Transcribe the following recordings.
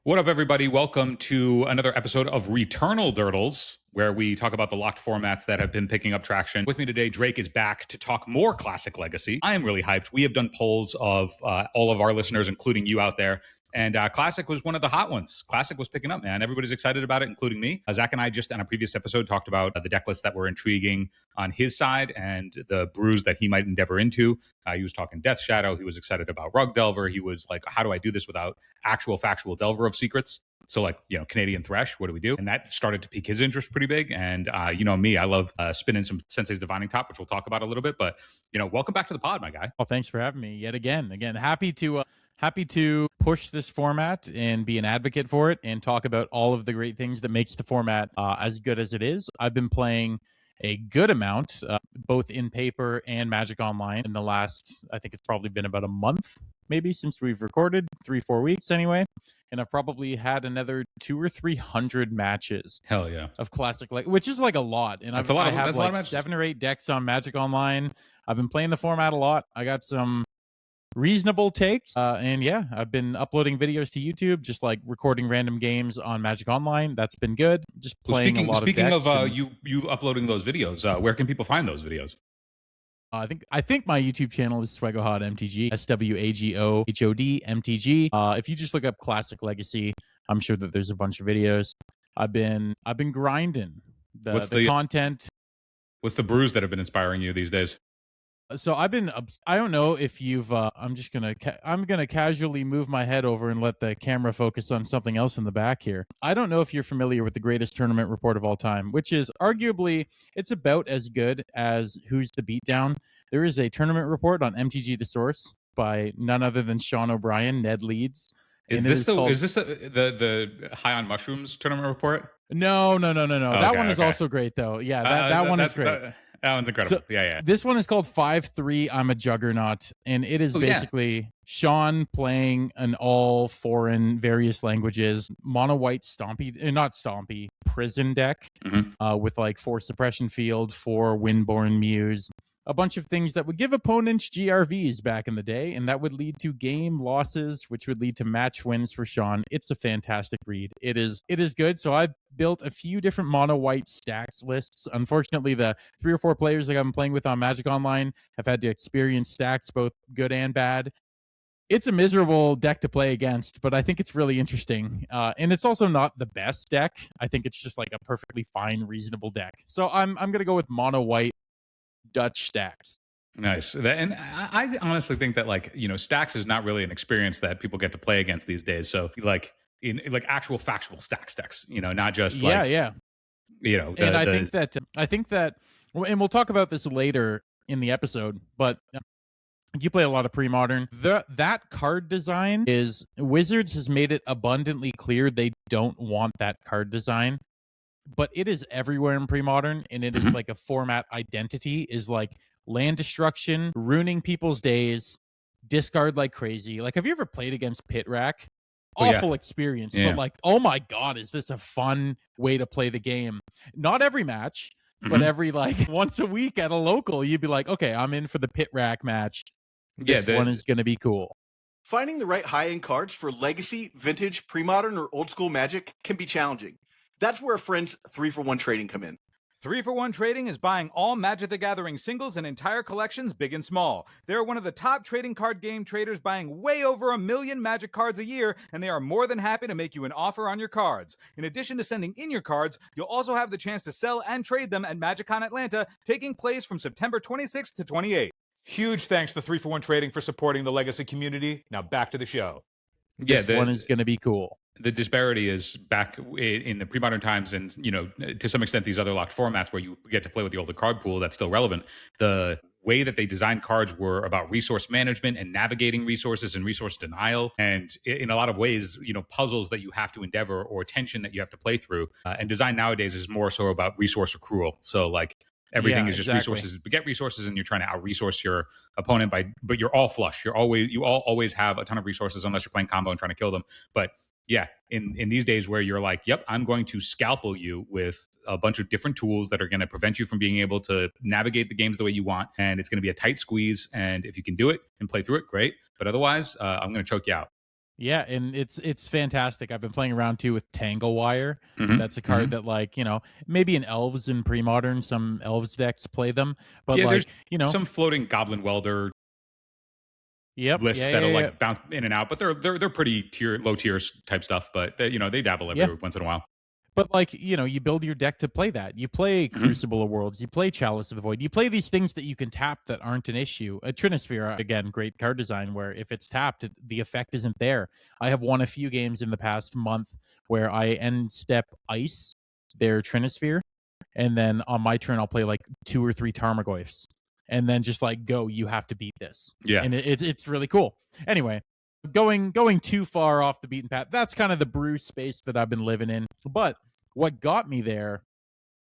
What up, everybody? Welcome to another episode of Eternal Durdles, where we talk about the locked formats that have been picking up traction. With me today, Drake is back to talk more Classic Legacy. I am really hyped. We have done polls of all of our listeners, including you out there. And Classic was one of the hot ones. Classic was picking up, man. Everybody's excited about it, including me. Zach and I just on a previous episode talked about the deck lists that were intriguing on his side and the brews that he might endeavor into. He was talking Death Shadow. He was excited about Rug Delver. He was like, how do I do this without actual factual Delver of Secrets? So like, Canadian Thresh, what do we do? And that started to pique his interest pretty big. And me, I love spinning some Sensei's Divining Top, which we'll talk about a little bit. But, welcome back to the pod, my guy. Well, thanks for having me yet again. Happy to push this format and be an advocate for it and talk about all of the great things that makes the format as good as it is. I've been playing a good amount, both in paper and Magic Online in the last, I think it's probably been about a month, maybe, since we've recorded, 3-4 weeks anyway. And I've probably had another 200 or 300 matches. Hell yeah. Of Classic, which is like a lot. And I have like 7 or 8 decks on Magic Online. I've been playing the format a lot. I got some reasonable takes, and yeah, I've been uploading videos to YouTube, just like recording random games on Magic Online. That's been good. Just playing a lot of decks. Speaking of you uploading those videos, where can people find those videos? I think my YouTube channel is Swagohod MTG, SWAGOHOD MTG. If you just look up Classic Legacy, I'm sure that there's a bunch of videos. I've been grinding the content. What's the brews that have been inspiring you these days? So I don't know if you've, I'm going to casually move my head over and let the camera focus on something else in the back here. I don't know if you're familiar with the greatest tournament report of all time, which is arguably, it's about as good as Who's the Beatdown. There is a tournament report on MTG The Source by none other than Sean O'Brien, Ned Leeds. Is this the High on Mushrooms tournament report? No. That one is also great though. Yeah, that one is great. That one's incredible. So, yeah. This one is called 5-3 I'm a Juggernaut, and it is basically Sean playing an all foreign, various languages, mono white prison deck with like 4 suppression field, 4 windborn muse, a bunch of things that would give opponents GRVs back in the day, and that would lead to game losses, which would lead to match wins for Sean. It's a fantastic read. It is good. So I've built a few different mono white Stax lists. Unfortunately, the 3 or 4 players that I've been playing with on Magic Online have had to experience Stax, both good and bad. It's a miserable deck to play against, but I think it's really interesting. And it's also not the best deck. I think it's just like a perfectly fine, reasonable deck. So I'm going to go with mono white Dutch Stax. Nice. And I honestly think that Stax is not really an experience that people get to play against these days. So in actual factual Stax decks, not just I think that, and we'll talk about this later in the episode, but you play a lot of pre-modern. That card design is, Wizards has made it abundantly clear they don't want that card design. But it is everywhere in pre-modern, and it is like a format identity, is like land destruction, ruining people's days, discard like crazy. Like, have you ever played against Pit Rack? Awful experience, but like, oh my god, is this a fun way to play the game? Not every match, but every once a week at a local, you'd be like, okay, I'm in for the Pit Rack match. This one is going to be cool. Finding the right high-end cards for legacy, vintage, pre-modern, or old-school Magic can be challenging. That's where friends 3-for-1 trading come in. 3-for-1 trading is buying all Magic the Gathering singles and entire collections, big and small. They're one of the top trading card game traders, buying way over 1 million Magic cards a year, and they are more than happy to make you an offer on your cards. In addition to sending in your cards, you'll also have the chance to sell and trade them at MagicCon Atlanta, taking place from September 26th to 28th. Huge thanks to 3-for-1 Trading for supporting the Legacy community. Now back to the show. This one is going to be cool. The disparity is back in the pre-modern times, and to some extent these other locked formats where you get to play with the older card pool that's still relevant. The way that they designed cards were about resource management and navigating resources and resource denial, and in a lot of ways, puzzles that you have to endeavor or tension that you have to play through. And design nowadays is more so about resource accrual. So everything is just resources. Get resources, and you're trying to out-resource your opponent but you're all flush. You all always have a ton of resources unless you're playing combo and trying to kill them. But yeah, in these days where you're like, yep, I'm going to scalpel you with a bunch of different tools that are going to prevent you from being able to navigate the games the way you want, and it's going to be a tight squeeze. And if you can do it and play through it, great. But otherwise, I'm going to choke you out. Yeah, and it's fantastic. I've been playing around too with Tanglewire. Mhm, That's a card that, like, maybe in Elves and Pre-Modern, some Elves decks play them, but Yeah, there's like, some floating Goblin Welder yep, lists yeah, that'll yeah, yeah. like bounce in and out, but they're pretty low tier type stuff. But they dabble Yeah. every once in a while. But like, you build your deck to play that. You play Mhm. Crucible of Worlds, you play Chalice of the Void, you play these things that you can tap that aren't an issue. A Trinisphere, again, great card design where if it's tapped, the effect isn't there. I have won a few games in the past month where I end step ice their Trinisphere, and then on my turn I'll play like 2 or 3 Tarmogoyfs. And then just like go, you have to beat this. Yeah. And it's really cool. Anyway, going too far off the beaten path, that's kind of the brew space that I've been living in. But what got me there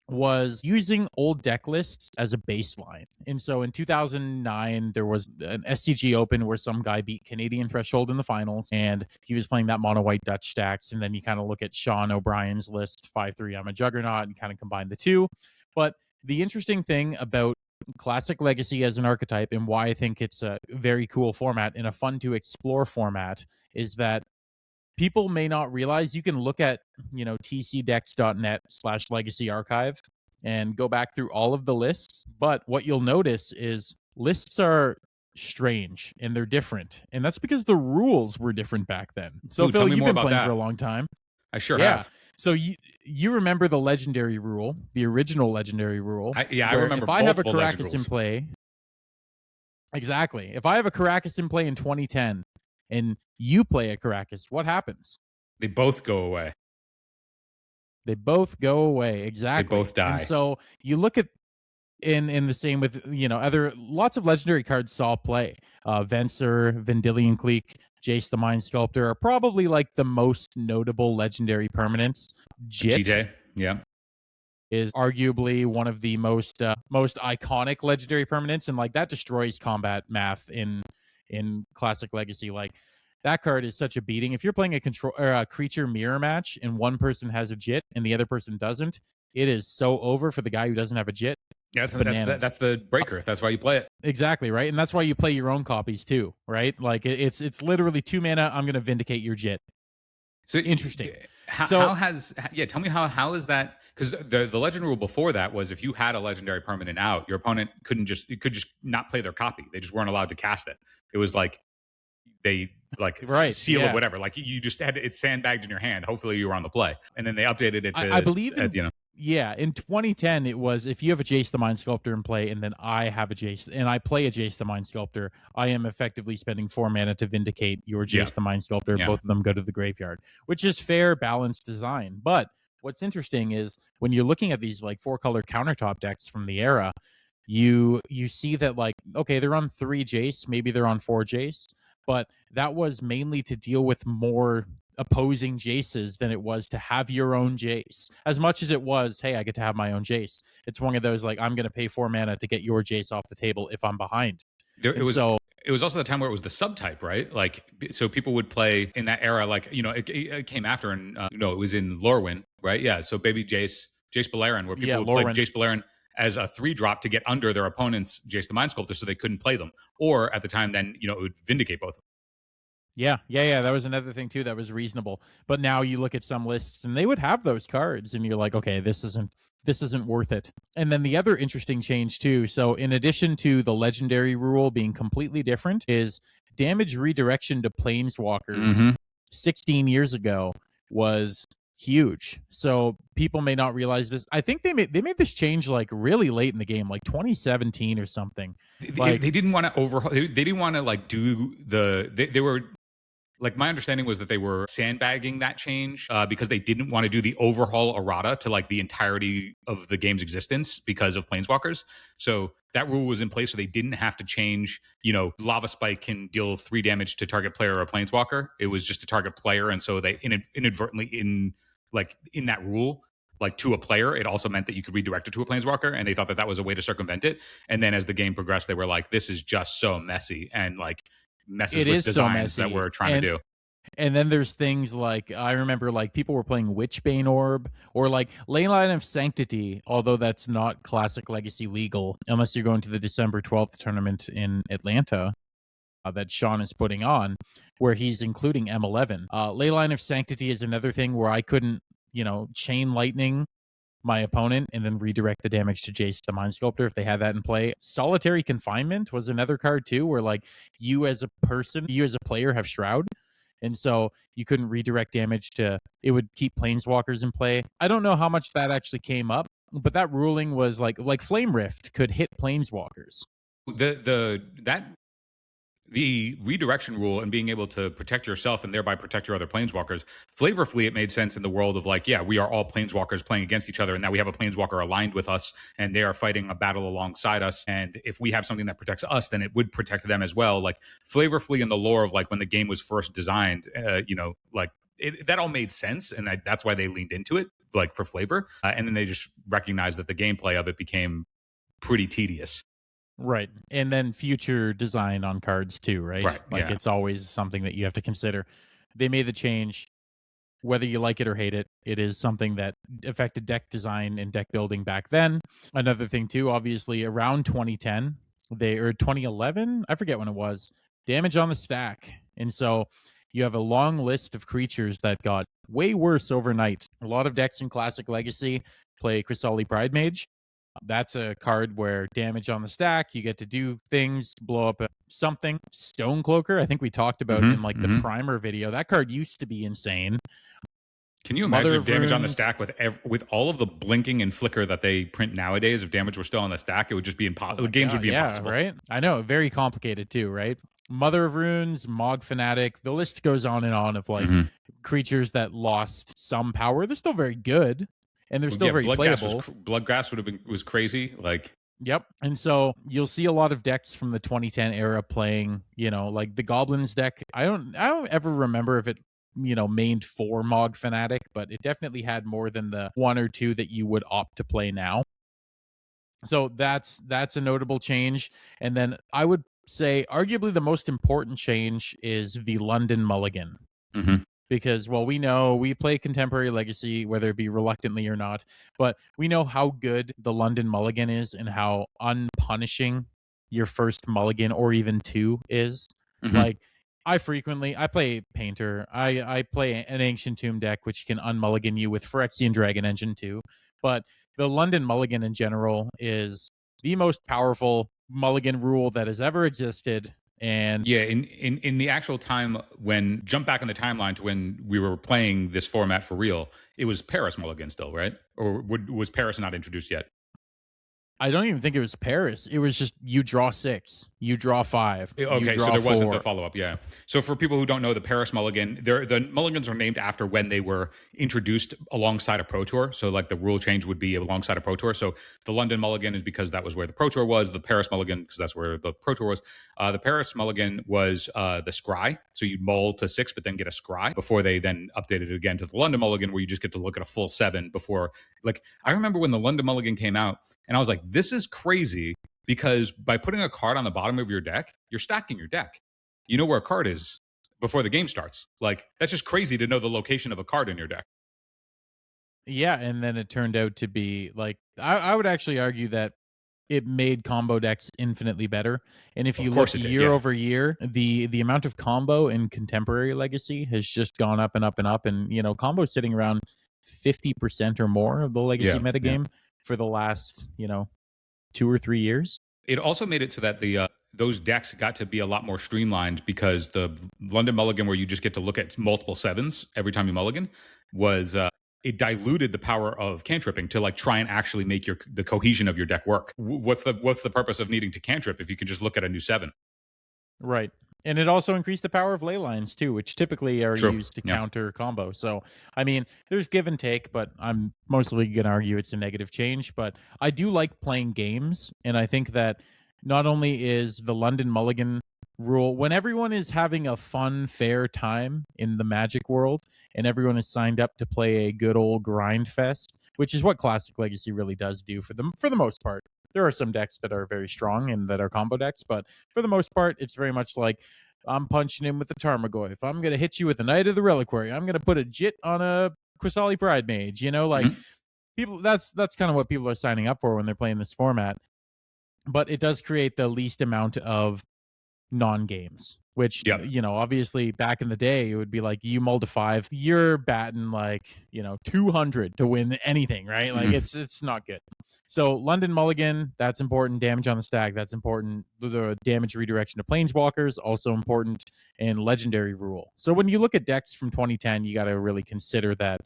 was using old deck lists as a baseline. And so in 2009, there was an SCG Open where some guy beat Canadian Threshold in the finals, and he was playing that mono white Dutch stacks. And then you kind of look at Sean O'Brien's list, 5-3, I'm a Juggernaut, and kind of combine the two. But the interesting thing about Classic Legacy as an archetype and why I think it's a very cool format and a fun to explore format is that people may not realize you can look at, tcdex.net/legacy archive and go back through all of the lists. But what you'll notice is lists are strange and they're different. And that's because the rules were different back then. So Ooh, Phil, tell me you've more been about playing that. for a long time. I sure Yeah. have. So you remember the legendary rule, the original legendary rule. I where remember if I have a multiple legend Caracas in rules. play. Exactly. If I have a Caracas in play in 2010 and you play a Caracas, what happens? They both go away. They both go away. Exactly. They both die. And so you look at in the same with other lots of legendary cards saw play. Venser, Vendilion Clique, Jace the Mind Sculptor are probably like the most notable legendary permanents. GJ, yeah. Is arguably one of the most iconic legendary permanents, and like that destroys combat math in Classic Legacy. Like that card is such a beating. If you're playing a control or a creature mirror match and one person has a JIT and the other person doesn't, it is so over for the guy who doesn't have a JIT. Yeah, It's bananas. that's the breaker. That's why you play it. Exactly, right? And that's why you play your own copies too, right? Like it's literally 2 mana, I'm going to vindicate your JIT. So Interesting. How tell me how is that? Because the legend rule before that was if you had a legendary permanent out, your opponent could just not play their copy. They just weren't allowed to cast it. It was like they like Right, seal yeah. of whatever. Like you just had it sandbagged in your hand. Hopefully you were on the play, and then they updated it to I believe in, you know. Yeah, in 2010, it was if you have a Jace the Mind Sculptor in play, and then I have a Jace, and I play a Jace the Mind Sculptor, I am effectively spending 4 mana to vindicate your Jace the Mind Sculptor. Yeah. Both of them go to the graveyard, which is fair, balanced design. But what's interesting is when you're looking at these like 4-color countertop decks from the era, you see that like, okay, they're on 3 Jace, maybe they're on 4 Jace, but that was mainly to deal with more opposing Jaces than it was to have your own Jace. As much as it was, hey, I get to have my own Jace. It's one of those like, I'm going to pay 4 mana to get your Jace off the table if I'm behind. It was also the time where it was the subtype, right? Like, so people would play in that era, like, it came after, and it was in Lorwyn, right? Yeah. So baby Jace Beleren, where people would play Jace Beleren as a 3-drop to get under their opponent's Jace the Mind Sculptor so they couldn't play them. Or at the time, then, it would vindicate both of them. Yeah. That was another thing too that was reasonable. But now you look at some lists and they would have those cards, and you're like, okay, this isn't worth it. And then the other interesting change too. So in addition to the legendary rule being completely different, is damage redirection to planeswalkers 16 years ago was huge. So people may not realize this. I think they made this change like really late in the game, like 2017 or something. They didn't want to overhaul. They didn't want to like do they were. Like, my understanding was that they were sandbagging that change because they didn't want to do the overhaul errata to like the entirety of the game's existence because of planeswalkers. So that rule was in place, so they didn't have to change. Lava Spike can deal 3 damage to target player or planeswalker. It was just a target player, and so they inadvertently in that rule, like to a player, it also meant that you could redirect it to a planeswalker, and they thought that was a way to circumvent it. And then as the game progressed, they were like, "This is just so messy," and like messes with designs that we're trying to do. And then there's things like, I remember like people were playing Witchbane Orb or like Leyline of Sanctity, although that's not Classic Legacy legal unless you're going to the December 12th tournament in Atlanta. that Sean is putting on, where he's including M11. Leyline of Sanctity is another thing where I couldn't, chain lightning my opponent and then redirect the damage to Jace the Mind Sculptor if they had that in play. Solitary Confinement was another card too, where like you as a player have Shroud. And so you couldn't redirect damage it would keep Planeswalkers in play. I don't know how much that actually came up, but that ruling was like Flame Rift could hit Planeswalkers. The redirection rule and being able to protect yourself and thereby protect your other planeswalkers, flavorfully, it made sense in the world of like, yeah, we are all planeswalkers playing against each other, and now we have a planeswalker aligned with us, and they are fighting a battle alongside us. And if we have something that protects us, then it would protect them as well. Like flavorfully in the lore of like when the game was first designed, that all made sense, and that's why they leaned into it, like for flavor. And then they just recognized that the gameplay of it became pretty tedious. Right. And then future design on cards too, right? Like it's always something that you have to consider. They made the change, whether you like it or hate it. It is something that affected deck design and deck building back then. Another thing too, obviously around 2010, or 2011, I forget when it was, damage on the stack. And so you have a long list of creatures that got way worse overnight. A lot of decks in Classic Legacy play Chrysali Pride Mage. That's a card where damage on the stack, you get to do things, blow up something. Stonecloaker, I think we talked about in like the primer video. That card used to be insane. Can you imagine if damage on the stack with all of the blinking and flicker that they print nowadays? If damage were still on the stack, it would just be impossible. The games would be impossible. Right? I know, very complicated too, right? Mother of Runes, Mog Fanatic, the list goes on and on of like creatures that lost some power. They're still very good. And they're still very playable. Bloodgrass was crazy. Like, yep. And so you'll see a lot of decks from the 2010 era playing, like the Goblins deck. I don't ever remember if it, mained for Mog Fanatic, but it definitely had more than the one or two that you would opt to play now. So that's a notable change. And then I would say arguably the most important change is the London Mulligan. Because, well, we play Contemporary Legacy, whether it be reluctantly or not, but we know how good the London Mulligan is and how unpunishing your first Mulligan or even two is. Like, I play Painter. I play an Ancient Tomb deck, which can unmulligan you with Phyrexian Dragon Engine too. But the London Mulligan in general is the most powerful Mulligan rule that has ever existed. And yeah, in the actual time when jump back in the timeline to when we were playing this format for real, it was Paris Mulligan still, right? Or was Paris not introduced yet? I don't even think it was Paris. It was just you draw 6, you draw 5. Okay, so there wasn't the follow-up, yeah. So for people who don't know, the Paris Mulligan, the Mulligans are named after when they were introduced alongside a Pro Tour. So like the rule change would be alongside a Pro Tour. So the London Mulligan is because that was where the Pro Tour was. The Paris Mulligan, because that's where the Pro Tour was. The Paris Mulligan was the Scry. So you'd mull to 6, but then get a Scry before they then updated it again to the London Mulligan, where you just get to look at a full 7 before. Like, I remember when the London Mulligan came out, and I was like, this is crazy, because by putting a card on the bottom of your deck, you're stacking your deck. You know where a card is before the game starts. Like, that's just crazy to know the location of a card in your deck. Yeah, and then it turned out to be like, I would actually argue that it made combo decks infinitely better. And if you look year over year, the amount of combo in Contemporary Legacy has just gone up and up and up. And, combo sitting around 50% or more of the Legacy metagame for the last, 2 or 3 years. It also made it so that those decks got to be a lot more streamlined, because the London Mulligan, where you just get to look at multiple 7s every time you mulligan, was it diluted the power of cantripping to like try and actually make the cohesion of your deck work. What's the purpose of needing to cantrip if you can just look at a new 7? Right. And it also increased the power of ley lines too, which typically are used to counter combo. So, I mean, there's give and take, but I'm mostly going to argue it's a negative change. But I do like playing games, and I think that not only is the London Mulligan rule, when everyone is having a fun, fair time in the Magic world, and everyone is signed up to play a good old grind fest, which is what Classic Legacy really does do for the most part. There are some decks that are very strong and that are combo decks, but for the most part, it's very much like, I'm punching in with the Tarmogoyf. I'm going to hit you with the Knight of the Reliquary. I'm going to put a Jit on a Chrysali Pride Mage. People, that's kind of what people are signing up for when they're playing this format. But it does create the least amount of non-games, which, Yep. you know, obviously back in the day, it would be like you mull to 5, you're batting like, you know, 200 to win anything, right? Like it's not good. So London Mulligan, that's important. Damage on the stack, that's important. The damage redirection to planeswalkers, also important. And legendary rule. So when you look at decks from 2010, you got to really consider that,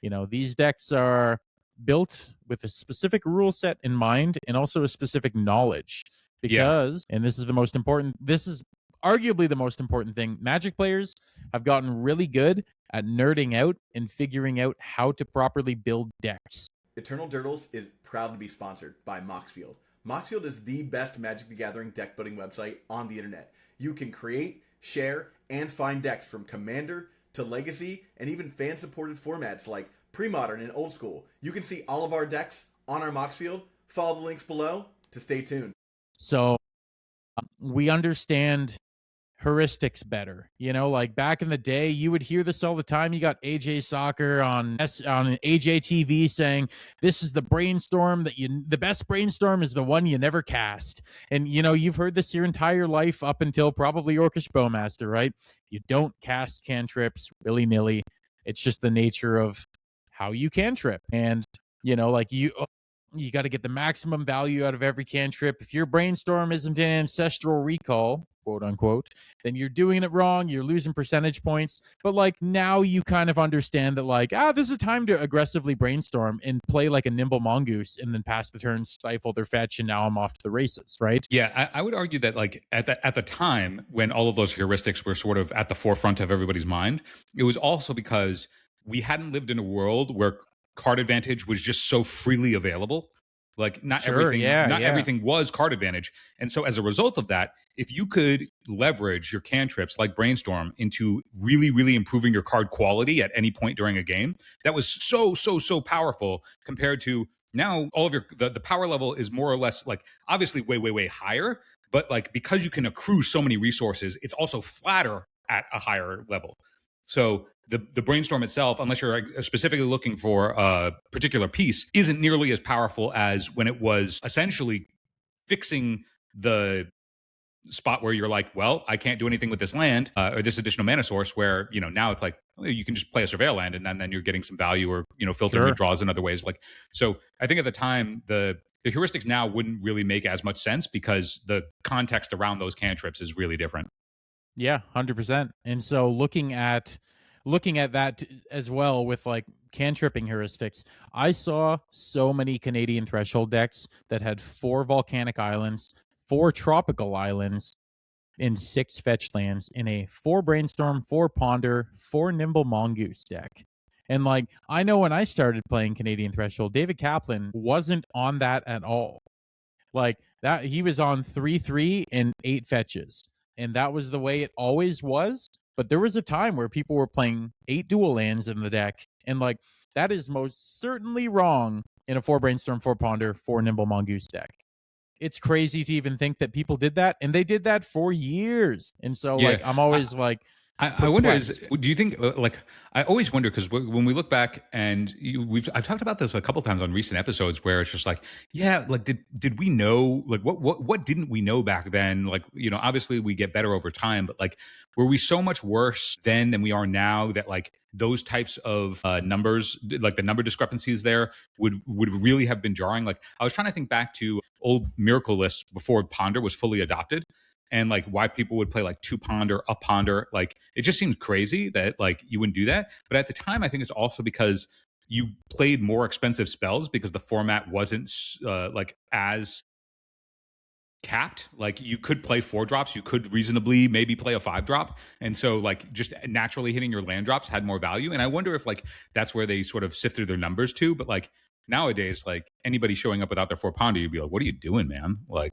you know, these decks are built with a specific rule set in mind and also a specific knowledge. Because, and this is the most important, this is arguably the most important thing, Magic players have gotten really good at nerding out and figuring out how to properly build decks. Eternal Durdles is proud to be sponsored by Moxfield. Moxfield is the best Magic the Gathering deck building website on the internet. You can create, share, and find decks from Commander to Legacy and even fan-supported formats like Pre-Modern and Old School. You can see all of our decks on our Moxfield. Follow the links below to stay tuned. So we understand heuristics better. You know, like back in the day, you would hear this all the time. You got AJ Soccer on AJ TV saying, this is the brainstorm the best brainstorm is the one you never cast. And, you know, you've heard this your entire life up until probably Orcish Bowmaster, right? You don't cast cantrips willy-nilly. It's just the nature of how you cantrip. And, you know, like you got to get the maximum value out of every cantrip. If your brainstorm isn't an ancestral recall, quote unquote, then you're doing it wrong. You're losing percentage points. But like now you kind of understand that like, this is time to aggressively brainstorm and play like a nimble mongoose and then pass the turn, stifle their fetch, and now I'm off to the races, right? Yeah, I would argue that like at the time when all of those heuristics were sort of at the forefront of everybody's mind, it was also because we hadn't lived in a world where card advantage was just so freely available. Like not everything was card advantage. And so as a result of that, if you could leverage your cantrips like Brainstorm into really, really improving your card quality at any point during a game, that was so powerful compared to now all of your, the power level is more or less like obviously way higher, but like because you can accrue so many resources, it's also flatter at a higher level. So the brainstorm itself, unless you're specifically looking for a particular piece, isn't nearly as powerful as when it was essentially fixing the spot where you're like, well, I can't do anything with this land or this additional mana source, where, you know, now it's like, well, you can just play a surveil land and then you're getting some value or, you know, filtering your draws in other ways. Like, so I think at the time, the heuristics now wouldn't really make as much sense because the context around those cantrips is really different. Yeah, 100%. And so looking at that as well with like cantripping heuristics, I saw so many Canadian Threshold decks that had 4 volcanic islands, 4 tropical islands, and 6 fetch lands in a 4 brainstorm, 4 ponder, 4 nimble mongoose deck. And like, I know when I started playing Canadian Threshold, David Kaplan wasn't on that at all. Like that, he was on 3/3 and 8 fetches. And that was the way it always was. But there was a time where people were playing 8 dual lands in the deck. And like, that is most certainly wrong in a 4 brainstorm, 4 ponder, 4 nimble mongoose deck. It's crazy to even think that people did that. And they did that for years. And so like, I'm always I wonder, do you think, like, I always wonder, because when we look back and I've talked about this a couple times on recent episodes where it's just like, yeah, like, did we know, like, what didn't we know back then? Like, you know, obviously we get better over time, but like, were we so much worse then than we are now that like those types of numbers, like the number discrepancies there would really have been jarring? Like, I was trying to think back to old Miracle lists before Ponder was fully adopted. And like why people would play like 2 ponder, a ponder, like it just seems crazy that like you wouldn't do that. But at the time, I think it's also because you played more expensive spells because the format wasn't like as capped. Like you could play 4 drops, you could reasonably maybe play a 5 drop, and so like just naturally hitting your land drops had more value. And I wonder if like that's where they sort of sift through their numbers too. But like nowadays, like anybody showing up without their 4 ponder, you'd be like, what are you doing, man? Like.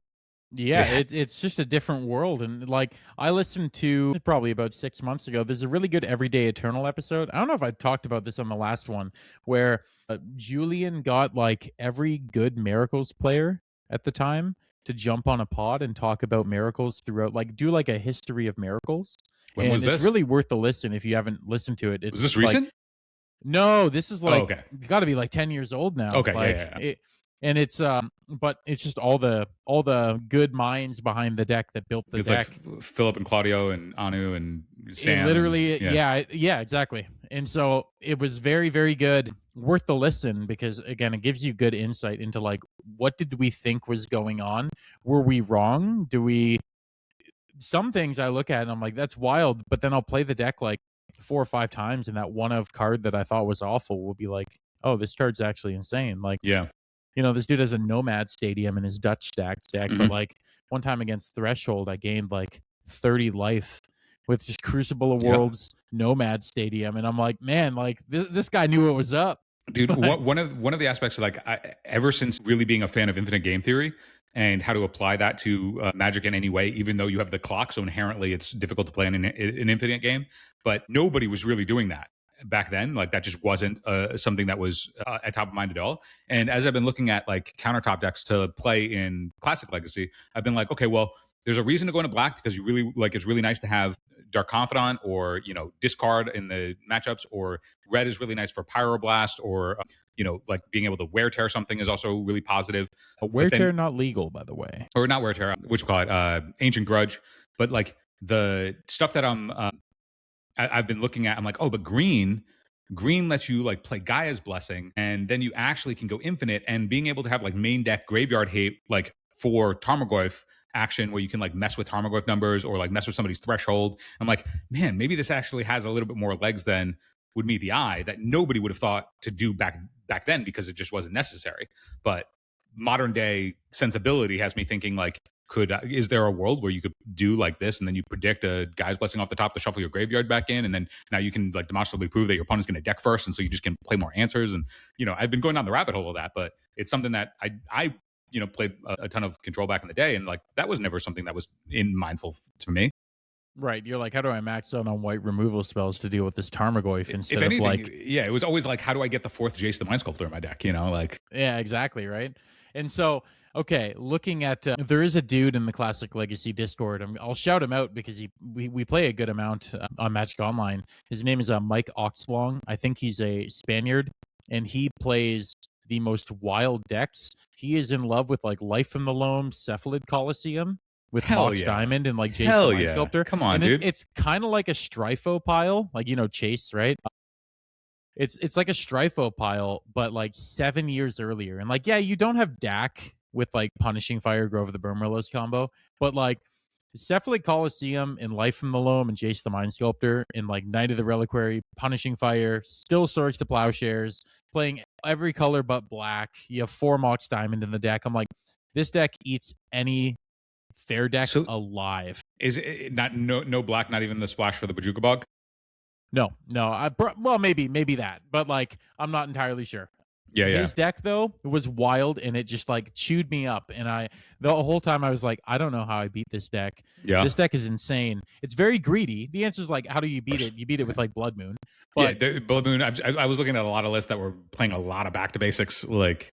Yeah, it's just a different world. And like I listened to probably about 6 months ago, there's a really good Everyday Eternal episode. I don't know if I talked about this on the last one, where Julian got like every good Miracles player at the time to jump on a pod and talk about Miracles throughout, like do like a history of Miracles. When was this? It's really worth the listen if you haven't listened to it. Was this recent? No, this is like got to be like 10 years old now. Okay, like, And it's but it's just all the good minds behind the deck that built the It's deck. like Philip and Claudio and Anu and Sam. Literally, and, yeah, exactly. And so it was very, very good, worth the listen, because again, it gives you good insight into like, what did we think was going on? Were we wrong? Some things I look at and I'm like, that's wild, but then I'll play the deck like 4 or 5 times, and that one of card that I thought was awful will be like, oh, this card's actually insane. Like, yeah. this dude has a Nomad Stadium in his Dutch stack, but like one time against Threshold, I gained like 30 life with just Crucible of Worlds Nomad Stadium, and I'm like, man, like this guy knew what was up, dude. one of the aspects of like ever since really being a fan of infinite game theory and how to apply that to Magic in any way, even though you have the clock, so inherently it's difficult to play in an infinite game, but nobody was really doing that back then. Like that just wasn't something that was at top of mind at all. And as I've been looking at like countertop decks to play in Classic Legacy, I've been like, okay, well, there's a reason to go into black, because you really like, it's really nice to have Dark Confidant or discard in the matchups, or red is really nice for Pyroblast, or like being able to wear tear something is also really positive. Wear tear not legal, by the way, or not wear tear, which we call it Ancient Grudge. But like the stuff that I've been looking at, I'm like, oh, but green lets you like play Gaia's Blessing, and then you actually can go infinite, and being able to have like main deck graveyard hate like for Tarmogoyf action, where you can like mess with Tarmogoyf numbers or like mess with somebody's threshold. I'm like, man, maybe this actually has a little bit more legs than would meet the eye, that nobody would have thought to do back then, because it just wasn't necessary. But modern day sensibility has me thinking like, is there a world where you could do like this, and then you predict a Guy's Blessing off the top to shuffle your graveyard back in, and then now you can like demonstrably prove that your opponent's going to deck first, and so you just can play more answers. And I've been going down the rabbit hole of that, but it's something that I played a ton of Control back in the day, and like that was never something that was mindful to me. Right, you're like, how do I max out on white removal spells to deal with this Tarmogoyf instead anything, of like, it was always like, how do I get the 4th Jace the Mind Sculptor in my deck? Like, yeah, exactly, right. And so, okay, looking at there is a dude in the Classic Legacy Discord. I'll shout him out because we play a good amount on Magic Online. His name is Mike Oxlong. I think he's a Spaniard, and he plays the most wild decks. He is in love with like Life from the Loam, Cephalid Coliseum with Mox Diamond and like Jace the Mind Sculptor. Come on, and dude. It's kind of like a Strifo pile, like Chase, right? It's like a Strifo pile, but like 7 years earlier. And like, yeah, you don't have Dak with like Punishing Fire, Grove of the Burmwillows combo, but like Cephalid Coliseum and Life from the Loam and Jace the Mind Sculptor and like Knight of the Reliquary, Punishing Fire, still Swords to Plowshares, playing every color but black. You have 4 Mox Diamond in the deck. I'm like, this deck eats any fair deck alive. Is it not no black, not even the splash for the Bajuka Bog? No. Well, maybe that, but like I'm not entirely sure. Yeah. His deck though was wild, and it just like chewed me up. And the whole time I was like, I don't know how I beat this deck. Yeah, this deck is insane. It's very greedy. The answer is like, how do you beat it? You beat it with like Blood Moon. But Blood Moon. I was looking at a lot of lists that were playing a lot of back to basics. Like,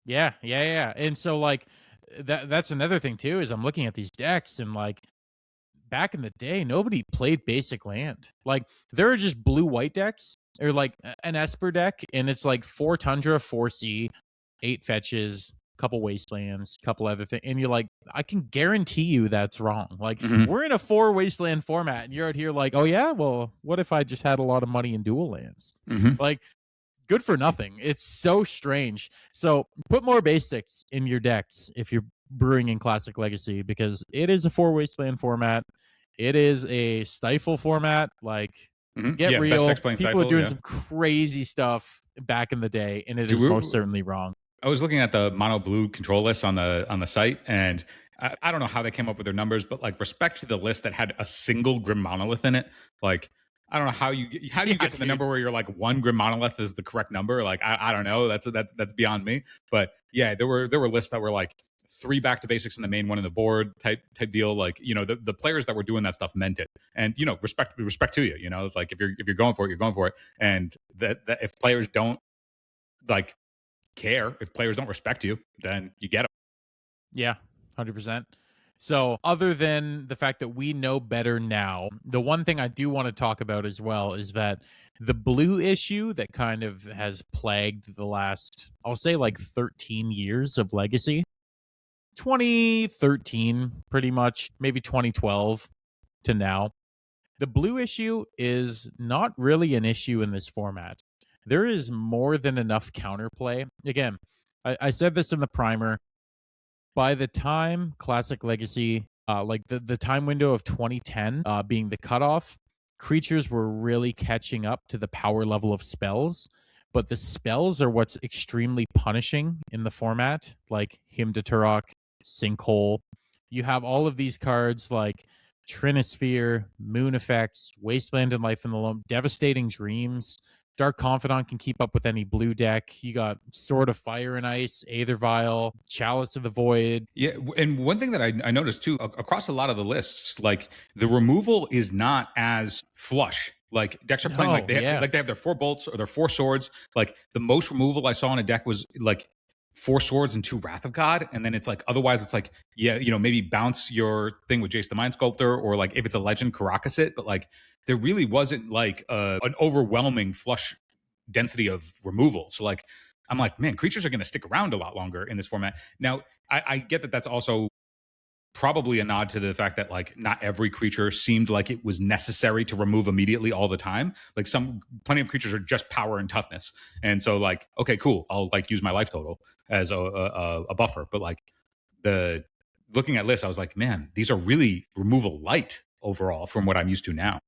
yeah. And so like that's another thing too, is I'm looking at these decks, and like back in the day, nobody played basic land. Like there are just blue-white decks, or like an Esper deck, and it's like 4 Tundra, 4 Sea, 8 fetches, couple Wastelands, couple other things, and you're like, I can guarantee you that's wrong. Like we're in a 4 Wasteland format, and you're out here like, oh yeah, well, what if I just had a lot of money in dual lands? Like, good for nothing. It's so strange. So put more basics in your decks if you're brewing in Classic Legacy, because it is a 4 Wasteland format. It is a Stifle format. Like, get real. People are doing some crazy stuff back in the day, and it is most certainly wrong. I was looking at the mono blue control list on the site, and I don't know how they came up with their numbers, but like, respect to the list that had a single Grim Monolith in it. Like, I don't know how do you get to the number where you're like 1 Grim Monolith is the correct number? Like, I don't know. That's beyond me. But yeah, there were lists that were like 3 back to basics in the main, 1 in the board type deal. Like, the players that were doing that stuff meant it, and respect to you. It's like, if you're going for it, you're going for it. And that if players don't like care, if players don't respect you, then you get them. Yeah, 100%. So other than the fact that we know better now, the one thing I do want to talk about as well is that the blue issue that kind of has plagued the last, I'll say like 13 years of Legacy, 2013 pretty much, maybe 2012 to now. The blue issue is not really an issue in this format. There is more than enough counterplay. Again, I said this in the primer. By the time Classic Legacy, like the time window of 2010 being the cutoff, creatures were really catching up to the power level of spells. But the spells are what's extremely punishing in the format, like Hymn to Turok, Sinkhole. You have all of these cards like Trinisphere, Moon Effects, Wasteland and Life in the Loam, Devastating Dreams. Dark Confidant can keep up with any blue deck. You got Sword of Fire and Ice, Aether Vial, Chalice of the Void. Yeah, and one thing that I noticed too, across a lot of the lists, like the removal is not as flush. Like decks are playing they have their 4 bolts or their 4 swords. Like the most removal I saw in a deck was like 4 swords and 2 Wrath of God, and then it's like otherwise it's like maybe bounce your thing with Jace the Mind Sculptor, or like if it's a legend, Caracas it. But like there really wasn't like an overwhelming flush density of removal. So like I'm like, man, creatures are going to stick around a lot longer in this format. Now I get that that's also probably a nod to the fact that like not every creature seemed like it was necessary to remove immediately all the time. Like plenty of creatures are just power and toughness, and so like okay, cool, I'll like use my life total as a buffer. But like the looking at lists, I was like, man, these are really removal light overall from what I'm used to now.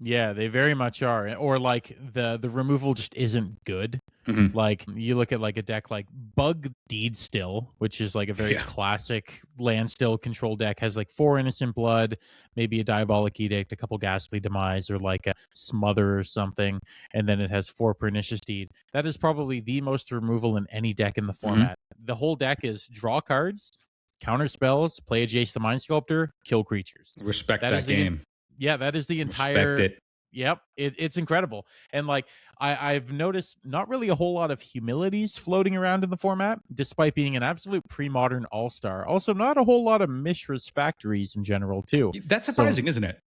Yeah, they very much are. Or like the removal just isn't good. Mm-hmm. Like you look at like a deck like Bug Deed Still, which is like a very classic Landstill control deck, has like 4 Innocent Blood, maybe a Diabolic Edict, a couple Ghastly Demise, or like a Smother or something, and then it has 4 Pernicious Deed. That is probably the most removal in any deck in the format. Mm-hmm. The whole deck is draw cards, counter spells, play a Jace the Mind Sculptor, kill creatures. Respect that game. Yeah, that is the entire. Respect it. Yep, it's incredible. And like I've noticed not really a whole lot of humilities floating around in the format, despite being an absolute pre-modern all-star. Also, not a whole lot of Mishra's factories in general, too. That's surprising, isn't it?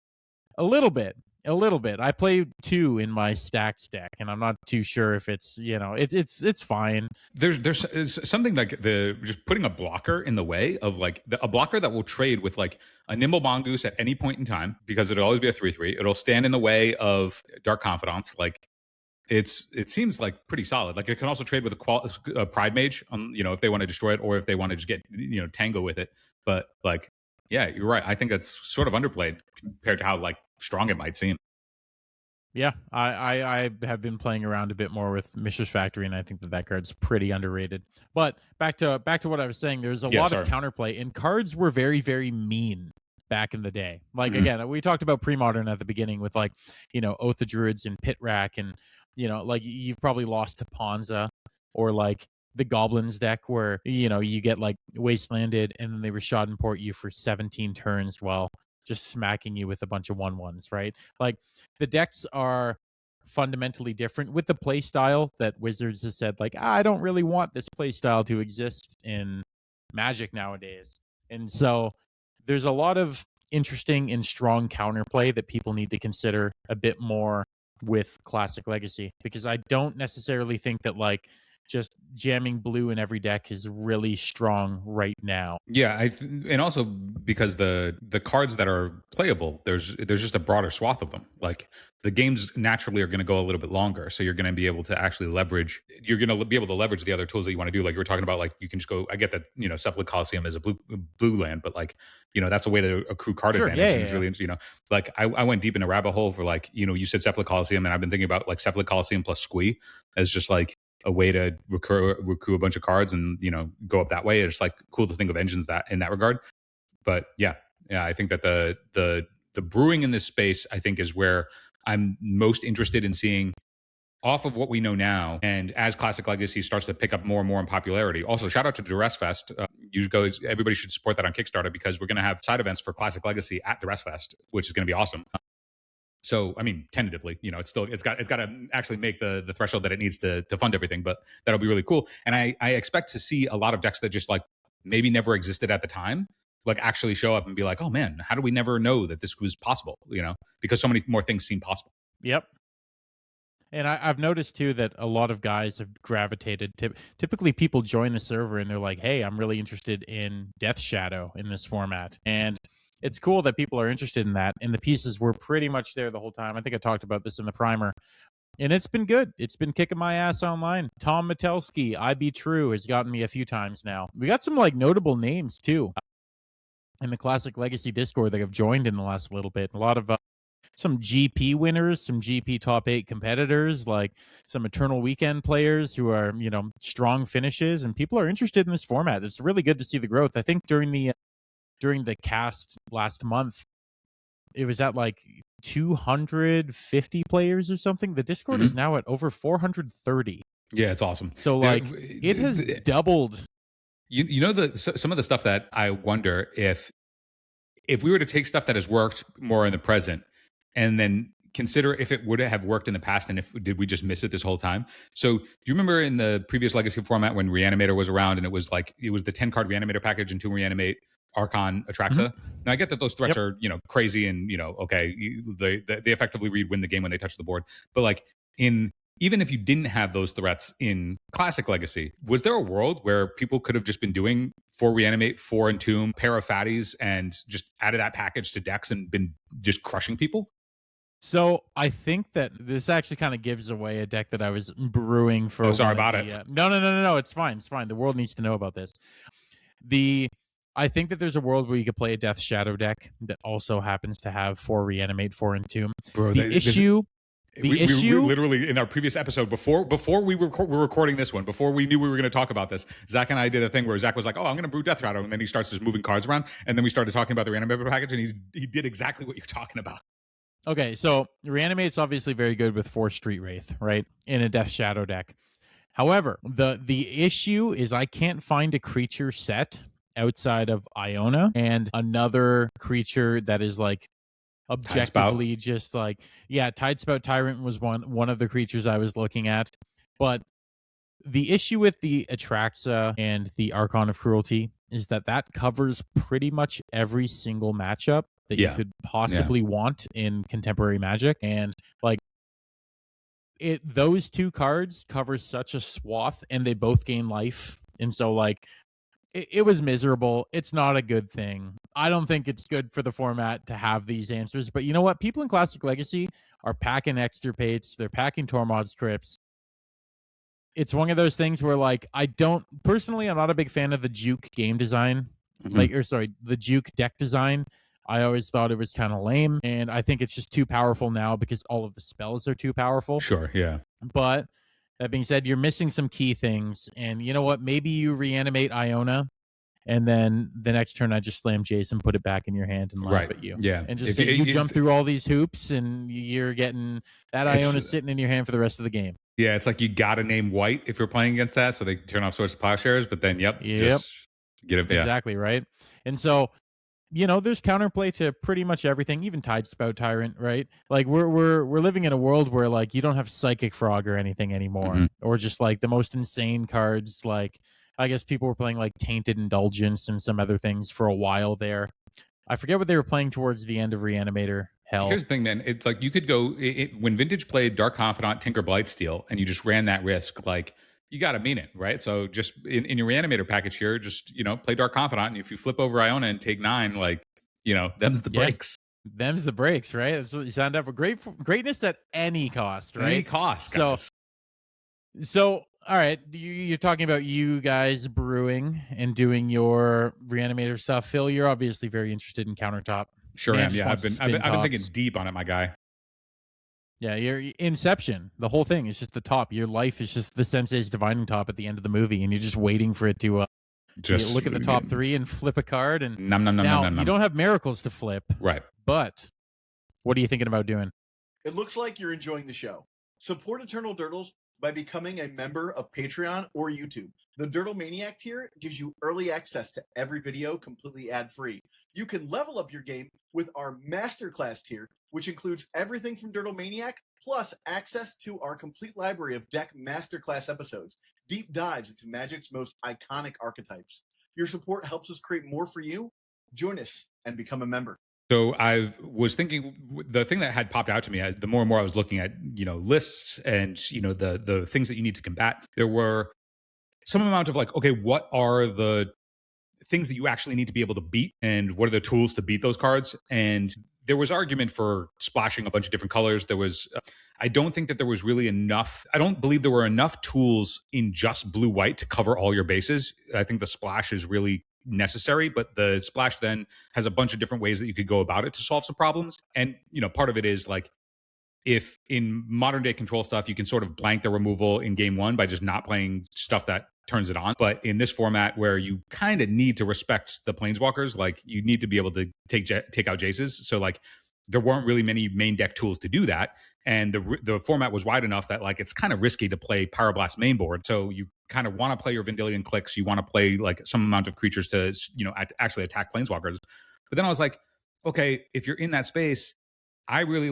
A little bit. I play 2 in my Stax deck, and I'm not too sure if it's it's fine. There's something like just putting a blocker in the way of like a blocker that will trade with like a Nimble Mongoose at any point in time, because it'll always be a 3/3. It'll stand in the way of Dark Confidants. Like it seems like pretty solid. Like it can also trade with a Pride Mage, if they want to destroy it, or if they want to just get tango with it. But like, yeah, you're right. I think that's sort of underplayed compared to how like strong it might seem. Yeah, I have been playing around a bit more with Mishra's Factory, and I think that card's pretty underrated. But back to what I was saying, there's a lot of counterplay, and cards were very, very mean back in the day. Like, again, we talked about pre-modern at the beginning with like, Oath of Druids and Pit Rack, and, like you've probably lost to Ponza, or like the Goblins deck where, you get like Wastelanded, and then they Rashad and Port you for 17 turns while just smacking you with a bunch of 1/1s, right? Like the decks are fundamentally different with the play style that Wizards has said, like, I don't really want this play style to exist in Magic nowadays. And so there's a lot of interesting and strong counterplay that people need to consider a bit more with Classic Legacy, because I don't necessarily think that like just jamming blue in every deck is really strong right now. Yeah, and also because the cards that are playable, there's just a broader swath of them. Like the games naturally are going to go a little bit longer, so you're going to be able to actually leverage. You're going to be able to leverage the other tools that you want to do. Like you were talking about, like you can just go. I get that Cephalid Coliseum is a blue land, but like that's a way to accrue card advantage. Yeah, and it's really like I went deep in a rabbit hole for like you said Cephalid Coliseum, and I've been thinking about like Cephalid Coliseum plus Squee as just like a way to recruit a bunch of cards and go up that way. It's like cool to think of engines that in that regard. But yeah, I think that the brewing in this space, I think, is where I'm most interested in seeing off of what we know now, and as Classic Legacy starts to pick up more and more in popularity. Also, shout out to Duress Fest. Everybody should support that on Kickstarter, because we're going to have side events for Classic Legacy at Duress Fest, which is going to be awesome. So, I mean, tentatively, it's got to actually make the threshold that it needs to fund everything, but that'll be really cool. And I expect to see a lot of decks that just like maybe never existed at the time, like actually show up and be like, oh man, how do we never know that this was possible? Because so many more things seem possible. Yep. And I've noticed too that a lot of guys have gravitated. Typically, people join the server and they're like, "Hey, I'm really interested in Death Shadow in this format," and it's cool that people are interested in that. And the pieces were pretty much there the whole time. I think I talked about this in the primer, and it's been good. It's been kicking my ass online. Tom Metelsky, I Be True, has gotten me a few times now. We got some like notable names too in the Classic Legacy Discord that have joined in the last little bit. A lot of some GP winners, some GP top 8 competitors, like some Eternal Weekend players who are, strong finishes, and people are interested in this format. It's really good to see the growth. I think during the cast last month, it was at like 250 players or something. The Discord is now at over 430. Yeah, it's awesome. So like it has doubled. Some of the stuff that I wonder if we were to take stuff that has worked more in the present and then consider if it would have worked in the past, and did we just miss it this whole time? So do you remember in the previous Legacy format when Reanimator was around, and it was the 10-card Reanimator package and 2 Reanimate Archon Atraxa? Now I get that those threats are crazy, and okay, they effectively win the game when they touch the board, but like even if you didn't have those threats in Classic Legacy, was there a world where people could have just been doing 4 Reanimate, 4 Entomb, pair of fatties, and just added that package to decks and been just crushing people? So I think that this actually kind of gives away a deck that I was brewing for. Oh, sorry about it. No. It's fine. It's fine. The world needs to know about this. I think that there's a world where you could play a Death Shadow deck that also happens to have 4 Reanimate, 4 Entomb. Bro, the issue we literally in our previous episode before we were recording this one, before we knew we were going to talk about this, Zach and I did a thing where Zach was like, "Oh, I'm going to brew Death Shadow," and then he starts just moving cards around, and then we started talking about the Reanimator package, and he did exactly what you're talking about. Okay, so Reanimate's obviously very good with 4 Street Wraith, right, in a Death Shadow deck. However, the issue is I can't find a creature set outside of Iona and another creature that is like objectively just like, Tidespout Tyrant was one of the creatures I was looking at. But the issue with the Atraxa and the Archon of Cruelty is that covers pretty much every single matchup that you could possibly want in contemporary Magic. And like those 2 cards cover such a swath, and they both gain life. And so like it was miserable. It's not a good thing. I don't think it's good for the format to have these answers. But you know what? People in Classic Legacy are packing Extirpates. They're packing Tormod Scripts. It's one of those things where, like, I'm not a big fan of the Juke game design. The Juke deck design. I always thought it was kind of lame. And I think it's just too powerful now because all of the spells are too powerful. Sure, yeah. But that being said, you're missing some key things. And you know what? Maybe you reanimate Iona, and then the next turn I just slam Jace and put it back in your hand and laugh at you. Yeah. And just you jump through all these hoops, and you're getting that Iona sitting in your hand for the rest of the game. Yeah, it's like you got to name white if you're playing against that, so they turn off Source of Plowshares, but then, just get it. Exactly, right? And so, there's counterplay to pretty much everything, even Tidespout Tyrant, right? Like we're living in a world where like you don't have Psychic Frog or anything anymore, or just like the most insane cards. Like I guess people were playing like Tainted Indulgence and some other things for a while there. I forget what they were playing towards the end of Reanimator. Hell, here's the thing, man. It's like you could go when Vintage played Dark Confidant, Tinker Blightsteel, and you just ran that risk. Like you got to mean it, right? So just in your Reanimator package here, just play Dark Confidant, and if you flip over Iona and take 9, like them's the breaks. Them's the breaks, right? That's what you signed up for. Greatness at any cost, right? Any cost, guys. So all right, you're talking about you guys brewing and doing your Reanimator stuff. Phil, you're obviously very interested in Countertop. Sure am. Yeah, I've been thinking deep on it, my guy. Yeah, you're Inception. The whole thing is just the top. Your life is just the Sensei's Divining Top at the end of the movie, and you're just waiting for it to just look at the top 3 and flip a card. And no. You don't have miracles to flip, right? But what are you thinking about doing? It looks like you're enjoying the show. Support Eternal Durdles by becoming a member of Patreon or YouTube. The Durdle Maniac tier gives you early access to every video completely ad-free. You can level up your game with our Masterclass tier, which includes everything from Durdle Maniac, plus access to our complete library of deck Masterclass episodes, deep dives into Magic's most iconic archetypes. Your support helps us create more for you, join us and become a member. So I was thinking, the thing that had popped out to me, the more and more I was looking at, lists and, the things that you need to combat, there were some amount of like, okay, what are the things that you actually need to be able to beat, and what are the tools to beat those cards? And there was argument for splashing a bunch of different colors. There was, I don't think that there was really enough. I don't believe there were enough tools in just blue white to cover all your bases. I think the splash is really necessary, but the splash then has a bunch of different ways that you could go about it to solve some problems. And part of it is like, if in modern day control stuff, you can sort of blank the removal in game one by just not playing stuff that turns it on. But in this format where you kind of need to respect the planeswalkers, like you need to be able to take out Jaces. So like there weren't really many main deck tools to do that. And the format was wide enough that like it's kind of risky to play Pyroblast main board. So you kind of want to play your Vendilion clicks. You want to play like some amount of creatures to, actually attack planeswalkers. But then I was like, okay, if you're in that space, I really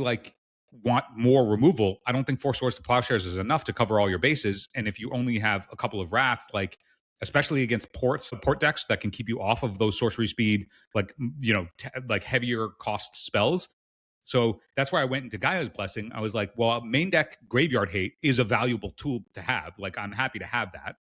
want more removal. I don't think 4 Swords to Plowshares is enough to cover all your bases. And if you only have a couple of Wraths, like especially against port decks that can keep you off of those sorcery speed, like heavier cost spells. So that's why I went into Gaia's Blessing. I was like, well, main deck Graveyard Hate is a valuable tool to have. Like I'm happy to have that.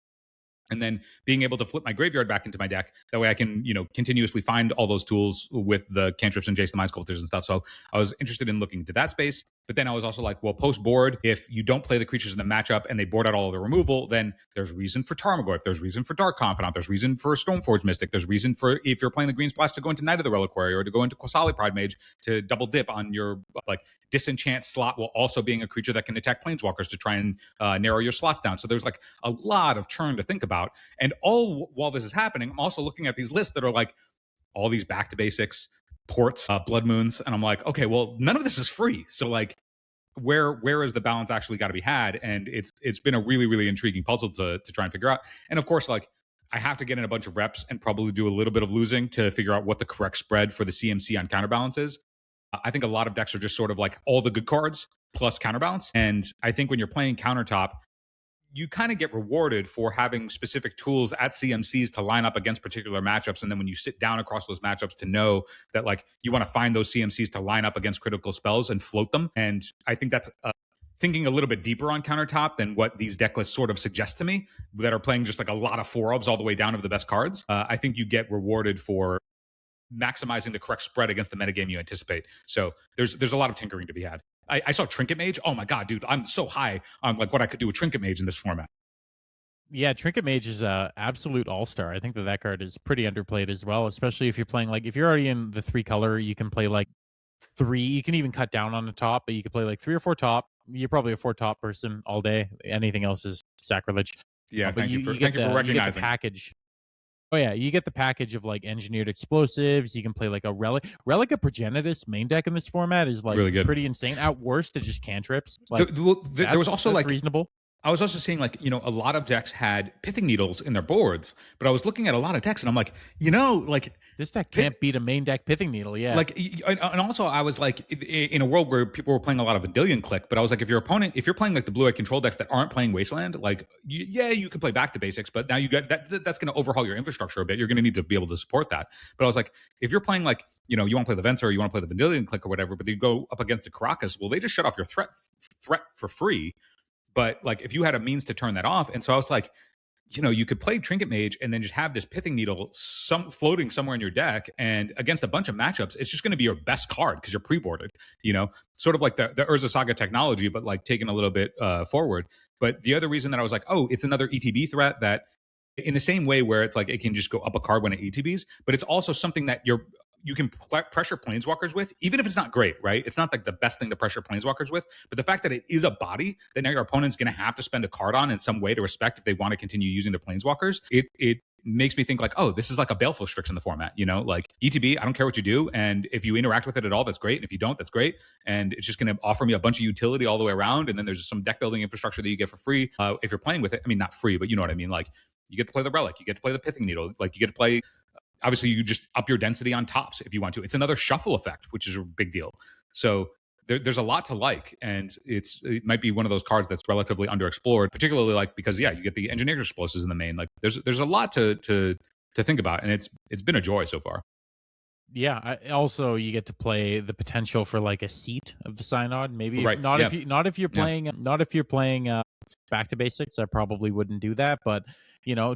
And then being able to flip my graveyard back into my deck, that way I can, continuously find all those tools with the cantrips and Jace the Mind Sculptors and stuff. So I was interested in looking into that space. But then I was also like, well, post board, if you don't play the creatures in the matchup and they board out all of the removal, then there's reason for Tarmogoyf, there's reason for Dark Confidant, there's reason for Stoneforge Mystic, there's reason for, if you're playing the Green Splash, to go into Knight of the Reliquary or to go into Quasali Pride Mage to double dip on your disenchant slot, while also being a creature that can attack planeswalkers to try and narrow your slots down. So there's like a lot of churn to think about. And all while this is happening, I'm also looking at these lists that are like all these back to basics, ports, blood moons, and I'm like, okay, well, none of this is free. So like, where is the balance actually got to be had? And it's been a really, really intriguing puzzle to try and figure out. And of course, like I have to get in a bunch of reps and probably do a little bit of losing to figure out what the correct spread for the CMC on Counterbalance is. I think a lot of decks are just sort of like all the good cards plus Counterbalance. And I think when you're playing Countertop, you kind of get rewarded for having specific tools at CMCs to line up against particular matchups. And then when you sit down across those matchups, to know that like you want to find those CMCs to line up against critical spells and float them. And I think that's thinking a little bit deeper on Countertop than what these deck lists sort of suggest to me, that are playing just like a lot of 4-ofs all the way down to the best cards. I think you get rewarded for maximizing the correct spread against the metagame you anticipate. So there's a lot of tinkering to be had. I saw Trinket Mage. Oh my god, dude! I'm so high on like what I could do with Trinket Mage in this format. Yeah, Trinket Mage is a absolute all-star. I think that card is pretty underplayed as well, especially if you're playing like, if you're already in the 3 color, you can play like 3. You can even cut down on the top, but you can play like 3 or 4 top. You're probably a 4 top person all day. Anything else is sacrilege. Yeah, but thank you for recognizing. You get the package. Oh yeah, you get the package of like engineered explosives. You can play like a relic of Progenitus main deck in this format is like really good. Pretty insane. At worst, it's just cantrips. Like, there was also like reasonable. I was also seeing like, a lot of decks had Pithing Needles in their boards, but I was looking at a lot of decks and I'm like, like this deck can't beat a main deck Pithing Needle. Yeah. Like, and also I was like, in a world where people were playing a lot of Vendilion Click, but I was like, if you're playing like the blue-eyed control decks that aren't playing Wasteland, like, you can play back to basics, but now you got that's going to overhaul your infrastructure a bit. You're going to need to be able to support that. But I was like, if you're playing like, you want to play the Venter or you want to play the Vendilion Click or whatever, but you go up against a Caracas, well, they just shut off your threat for free. But like, if you had a means to turn that off, and so I was like, you could play Trinket Mage and then just have this Pithing Needle floating somewhere in your deck, and against a bunch of matchups, it's just going to be your best card because you're pre-boarded. Sort of like the Urza Saga technology, but like taken a little bit forward. But the other reason that I was like, oh, it's another ETB threat that, in the same way where it's like it can just go up a card when it ETBs, but it's also something that you can pressure planeswalkers with, even if it's not great, right? It's not like the best thing to pressure planeswalkers with, but the fact that it is a body that now your opponent's going to have to spend a card on in some way to respect if they want to continue using their planeswalkers, it makes me think like, oh, this is like a Baleful Strix in the format, like ETB, I don't care what you do, and if you interact with it at all, that's great, and if you don't, that's great, and it's just going to offer me a bunch of utility all the way around, and then there's some deck building infrastructure that you get for free if you're playing with it. I mean, not free, but you know what I mean, like you get to play the Relic, you get to play the Pithing Needle, like you get to play. Obviously, you just up your density on tops if you want to. It's another shuffle effect, which is a big deal. So there's a lot to like, and it might be one of those cards that's relatively underexplored, particularly like because you get the engineered explosives in the main. Like there's a lot to think about, and it's been a joy so far. Yeah, also you get to play the potential for like a seat of the synod. Maybe Right, not yeah. if you're playing back to basics. I probably wouldn't do that, but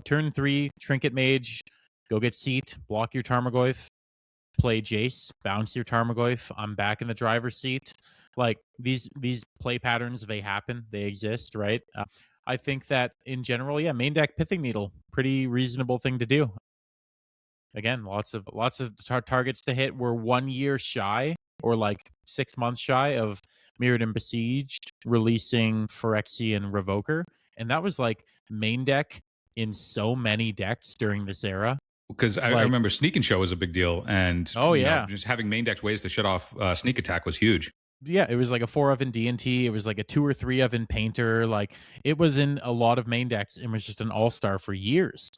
turn 3 Trinket Mage, go get seat, block your Tarmogoyf, play Jace, bounce your Tarmogoyf. I'm back in the driver's seat. Like these play patterns, they happen, they exist, right? I think that in general, yeah, main deck Pithing Needle, pretty reasonable thing to do. Again, lots of targets to hit. We're 1 year shy, or like 6 months shy of Mirrored and Besieged releasing Phyrexian Revoker, and that was like main deck in so many decks during this era. Because I remember Sneak and Show was a big deal, and just having main decked ways to shut off sneak attack was huge. Yeah, it was like a 4 of in D&T. It was like a 2 or 3 of in Painter. Like it was in a lot of main decks and was just an all-star for years.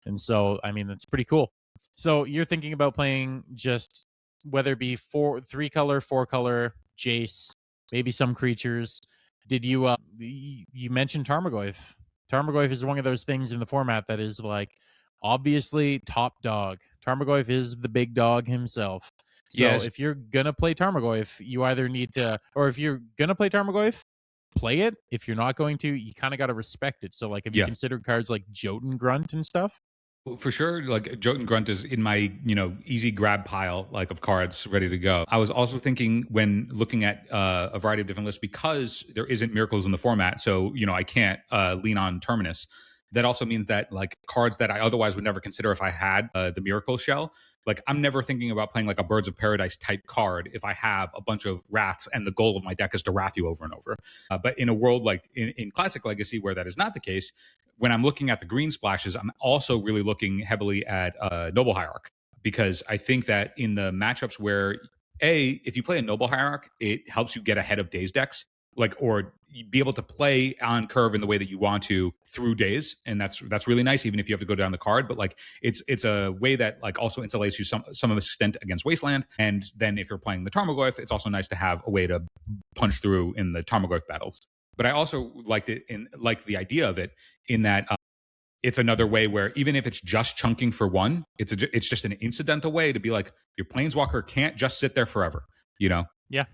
And so, I mean, that's pretty cool. So you're thinking about playing just whether it be 3 color, 4 color, Jace, maybe some creatures. Did you you mentioned Tarmogoyf? Tarmogoyf is one of those things in the format that is like obviously top dog. Tarmogoyf is the big dog himself. So if you're gonna play Tarmogoyf, you either need to, or if you're gonna play Tarmogoyf, play it. If you're not going to, you kind of got to respect it. So like, have you considered cards like Jotun Grunt and stuff? For sure, like Jotun Grunt is in my easy grab pile like of cards ready to go. I was also thinking when looking at a variety of different lists, because there isn't miracles in the format, so I can't lean on Terminus. That also means that like cards that I otherwise would never consider if I had the Miracle Shell, like I'm never thinking about playing like a Birds of Paradise type card if I have a bunch of Wraths and the goal of my deck is to Wrath you over and over. But in a world like in Classic Legacy where that is not the case, when I'm looking at the green splashes, I'm also really looking heavily at Noble Hierarch, because I think that in the matchups where if you play a Noble Hierarch, it helps you get ahead of Daze decks, or be able to play on curve in the way that you want to through Daze, and that's really nice, even if you have to go down the card. But like it's a way that like also insulates you some extent against Wasteland. And then if you're playing the Tarmogoyf, it's also nice to have a way to punch through in the Tarmogoyf battles. But I also liked the idea of it in that it's another way where even if it's just chunking for one, it's just an incidental way to be like, your Planeswalker can't just sit there forever, Yeah.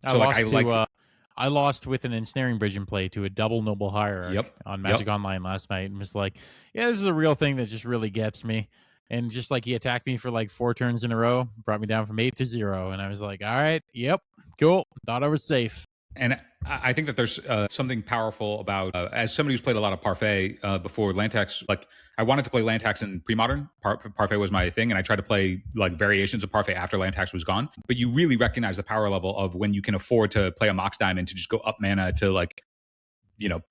So I lost with an Ensnaring Bridge in play to a double Noble Hierarch on Magic Online last night, and was like, yeah, this is a real thing that just really gets me. And just like he attacked me for like 4 turns in a row, brought me down from 8 to 0, and I was like, all right, yep, cool, thought I was safe. And I think that there's something powerful about, as somebody who's played a lot of Parfait before Lantax, like I wanted to play Lantax in pre-modern. Parfait was my thing, and I tried to play like variations of Parfait after Lantax was gone. But you really recognize the power level of when you can afford to play a Mox Diamond to just go up mana to like,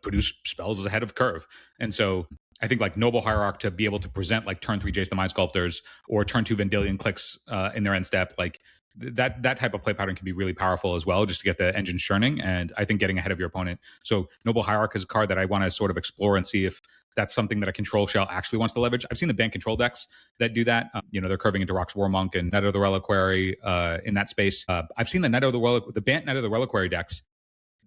produce spells ahead of curve. And so I think like Noble Hierarch to be able to present like turn 3 Jace the Mind Sculptors or turn 2 Vendilion Clicks in their end step, like that type of play pattern can be really powerful as well, just to get the engine churning, and I think getting ahead of your opponent. So Noble Hierarch is a card that I want to sort of explore and see if that's something that a control shell actually wants to leverage. I've seen the ban control decks that do that. They're curving into Rock's War Monk and Knight of the Reliquary in that space. I've seen the Bant Knight of the Reliquary decks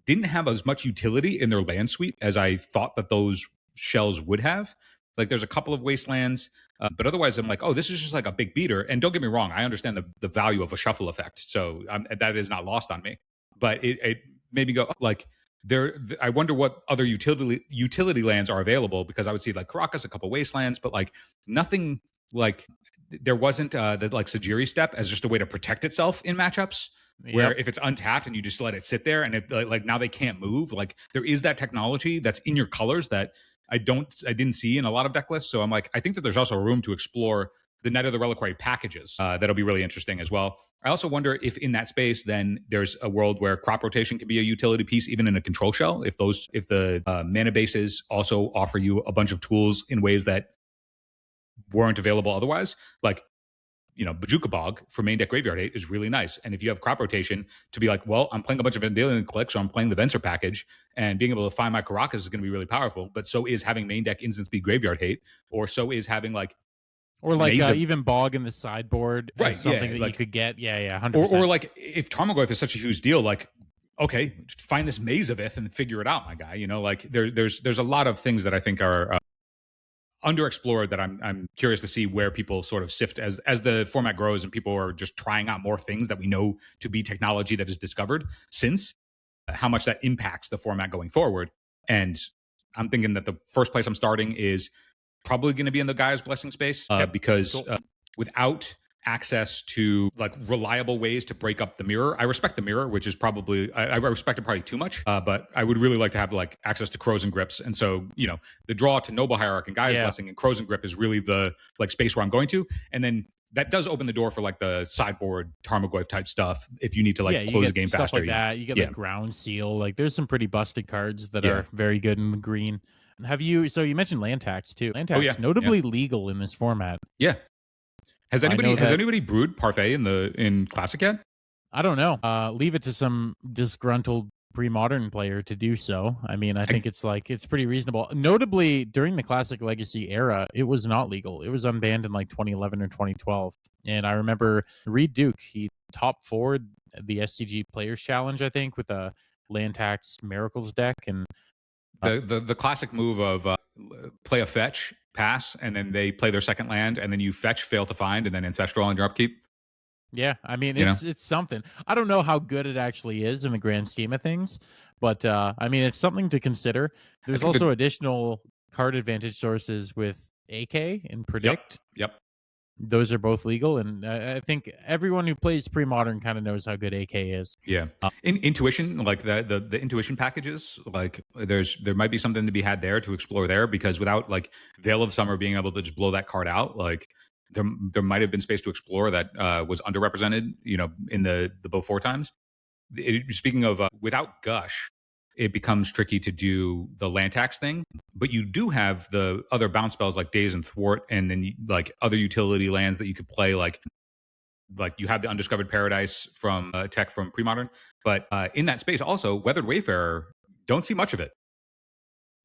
didn't have as much utility in their land suite as I thought that those shells would have. Like there's a couple of Wastelands, but otherwise I'm like, oh, this is just like a big beater. And don't get me wrong, I understand the value of a shuffle effect, so that is not lost on me. But it made me go like, I wonder what other utility lands are available, because I would see like Karakas, a couple Wastelands, but like nothing like there wasn't the like Sajiri step as just a way to protect itself in matchups. Where if it's untapped and you just let it sit there and it like now they can't move, like there is that technology that's in your colors that I didn't see in a lot of deck lists. So I'm like, I think that there's also room to explore the Knight of the Reliquary packages. That'll be really interesting as well. I also wonder if in that space, then there's a world where crop rotation can be a utility piece, even in a control shell. If the mana bases also offer you a bunch of tools in ways that weren't available otherwise, like, Bajuka Bog for main deck Graveyard Hate is really nice. And if you have crop rotation to be like, well, I'm playing a bunch of Vendilion Clicks, so I'm playing the Venser package, and being able to find my Karakas is going to be really powerful. But so is having main deck instant speed Graveyard Hate, or so is having like, or like even Bog in the sideboard, right? Something that like, you could get, 100%. Or like if Tarmogoyf is such a huge deal, like, okay, find this Maze of Ith and figure it out, my guy. Like there's a lot of things that I think are underexplored that I'm curious to see where people sort of sift as the format grows and people are just trying out more things that we know to be technology that is discovered since, how much that impacts the format going forward. And I'm thinking that the first place I'm starting is probably going to be in the Gaia's Blessing space, because without access to like reliable ways to break up the mirror, I respect the mirror, which is probably I respect it probably too much, but I would really like to have like access to Crows and Grips. And so, you know, the draw to Noble Hierarch and Gaia's Blessing and Crows and Grip is really the like space where I'm going to. And then that does open the door for like the sideboard Tarmogoyf type stuff if you need to like close the game stuff faster. Like that. You get like Ground Seal. Like there's some pretty busted cards that are very good in the green. Have you? So you mentioned land tax too. Land tax notably legal in this format. Yeah. Has anybody brewed Parfait in Classic yet? I don't know. Leave it to some disgruntled pre-modern player to do so. I mean, I think it's pretty reasonable. Notably, during the Classic Legacy era, it was not legal. It was unbanned in like 2011 or 2012. And I remember Reed Duke, he top forward the SCG Players Challenge, I think, with a land tax Miracles deck. And the classic move of play a fetch, pass, and then they play their second land, and then you fetch, fail to find, and then Ancestral on your upkeep. Yeah, I mean, it's something. I don't know how good it actually is in the grand scheme of things, but I mean, it's something to consider. There's also additional card advantage sources with AK and Predict. Yep. Those are both legal, and I think everyone who plays pre-modern kind of knows how good AK is. Yeah. In Intuition, like the Intuition packages, like there might be something to be had there to explore there, because without like Veil of Summer being able to just blow that card out, like there might have been space to explore that was underrepresented, you know, in the before times. Speaking of without Gush, it becomes tricky to do the land tax thing, but you do have the other bounce spells like Daze and Thwart, and then like other utility lands that you could play, like you have the Undiscovered Paradise from tech from pre-modern, but in that space also Weathered Wayfarer, don't see much of it.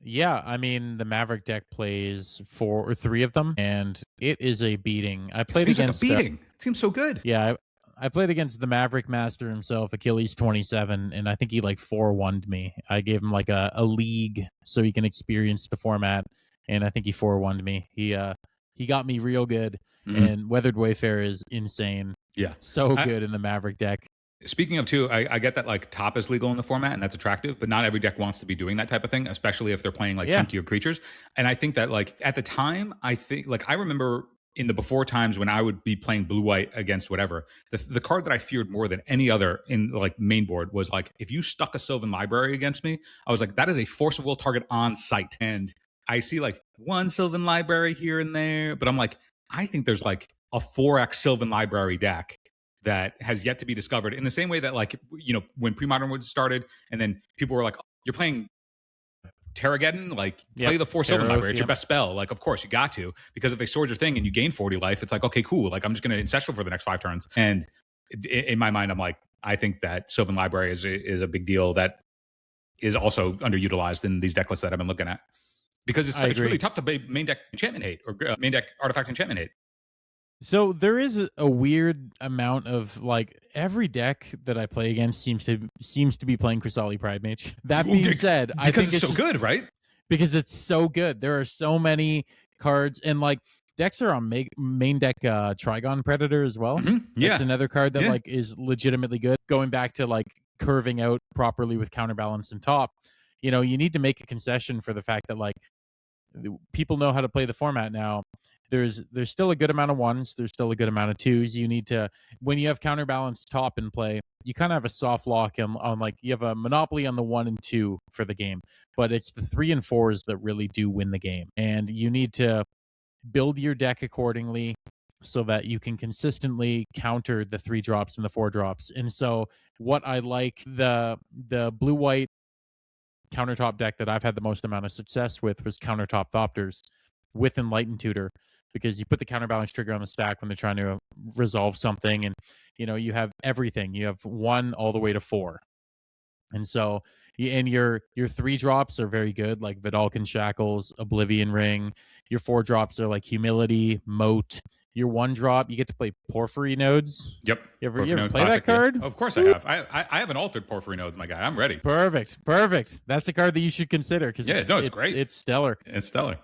Yeah, I mean, the Maverick deck plays 4 or 3 of them, and it is a beating. I played against like a beating. It seems so good. Yeah, I played against the Maverick Master himself, Achilles 27, and I think he like 4-1'd me. I gave him like a league so he can experience the format, and I think he 4-1'd me. He got me real good, and Weathered Wayfarer is insane. Yeah. So good in the Maverick deck. Speaking of too, I get that like top is legal in the format, and that's attractive, but not every deck wants to be doing that type of thing, especially if they're playing like chunkier creatures. And I think that like at the time, I remember in the before times when I would be playing blue-white against whatever, the card that I feared more than any other in like main board was like, if you stuck a Sylvan Library against me, I was like, that is a force of will target on sight. And I see like one Sylvan Library here and there, but I'm like, I think there's like a 4x Sylvan Library deck that has yet to be discovered, in the same way that like, you know, when pre-modern was started and then people were like, oh, you're playing Terrageddon, like play the 4 Sylvan Library. It's your best spell. Like, of course you got to, because if they sword your thing and you gain 40 life, it's like, okay, cool. Like I'm just going to Ancestral for the next 5 turns. And in my mind, I'm like, I think that Sylvan Library is a big deal that is also underutilized in these deck lists that I've been looking at, because it's really tough to play main deck enchantment hate or main deck artifact enchantment hate. So there is a weird amount of like every deck that I play against seems to be playing Chrysali Pride Mage. That being said, I think it's so good, right? Because it's so good. There are so many cards, and like decks are on main deck Trigon Predator as well. Yeah, it's another card that like is legitimately good. Going back to like curving out properly with Counterbalance and top, you know, you need to make a concession for the fact that like people know how to play the format now. There's still a good amount of 1s. There's still a good amount of 2s. You need to, when you have Counterbalance top in play, you kind of have a soft lock on like, you have a monopoly on the 1 and 2 for the game, but it's the 3 and 4s that really do win the game. And you need to build your deck accordingly so that you can consistently counter the 3 drops and the 4 drops. And so what I like, the blue-white countertop deck that I've had the most amount of success with was Countertop Thopters with Enlightened Tutor, because you put the counterbalance trigger on the stack when they're trying to resolve something, and you know, you have everything. You have 1 all the way to 4, and so and your 3 drops are very good, like Vidalcan Shackles, Oblivion Ring. Your 4 drops are like Humility, Moat. Your 1 drop, you get to play Porphyry Nodes. Yep. You ever play that card? Yeah. Of course I have. I have an altered Porphyry Nodes, my guy. I'm ready. Perfect. That's a card that you should consider, because it's great. It's stellar. It's stellar.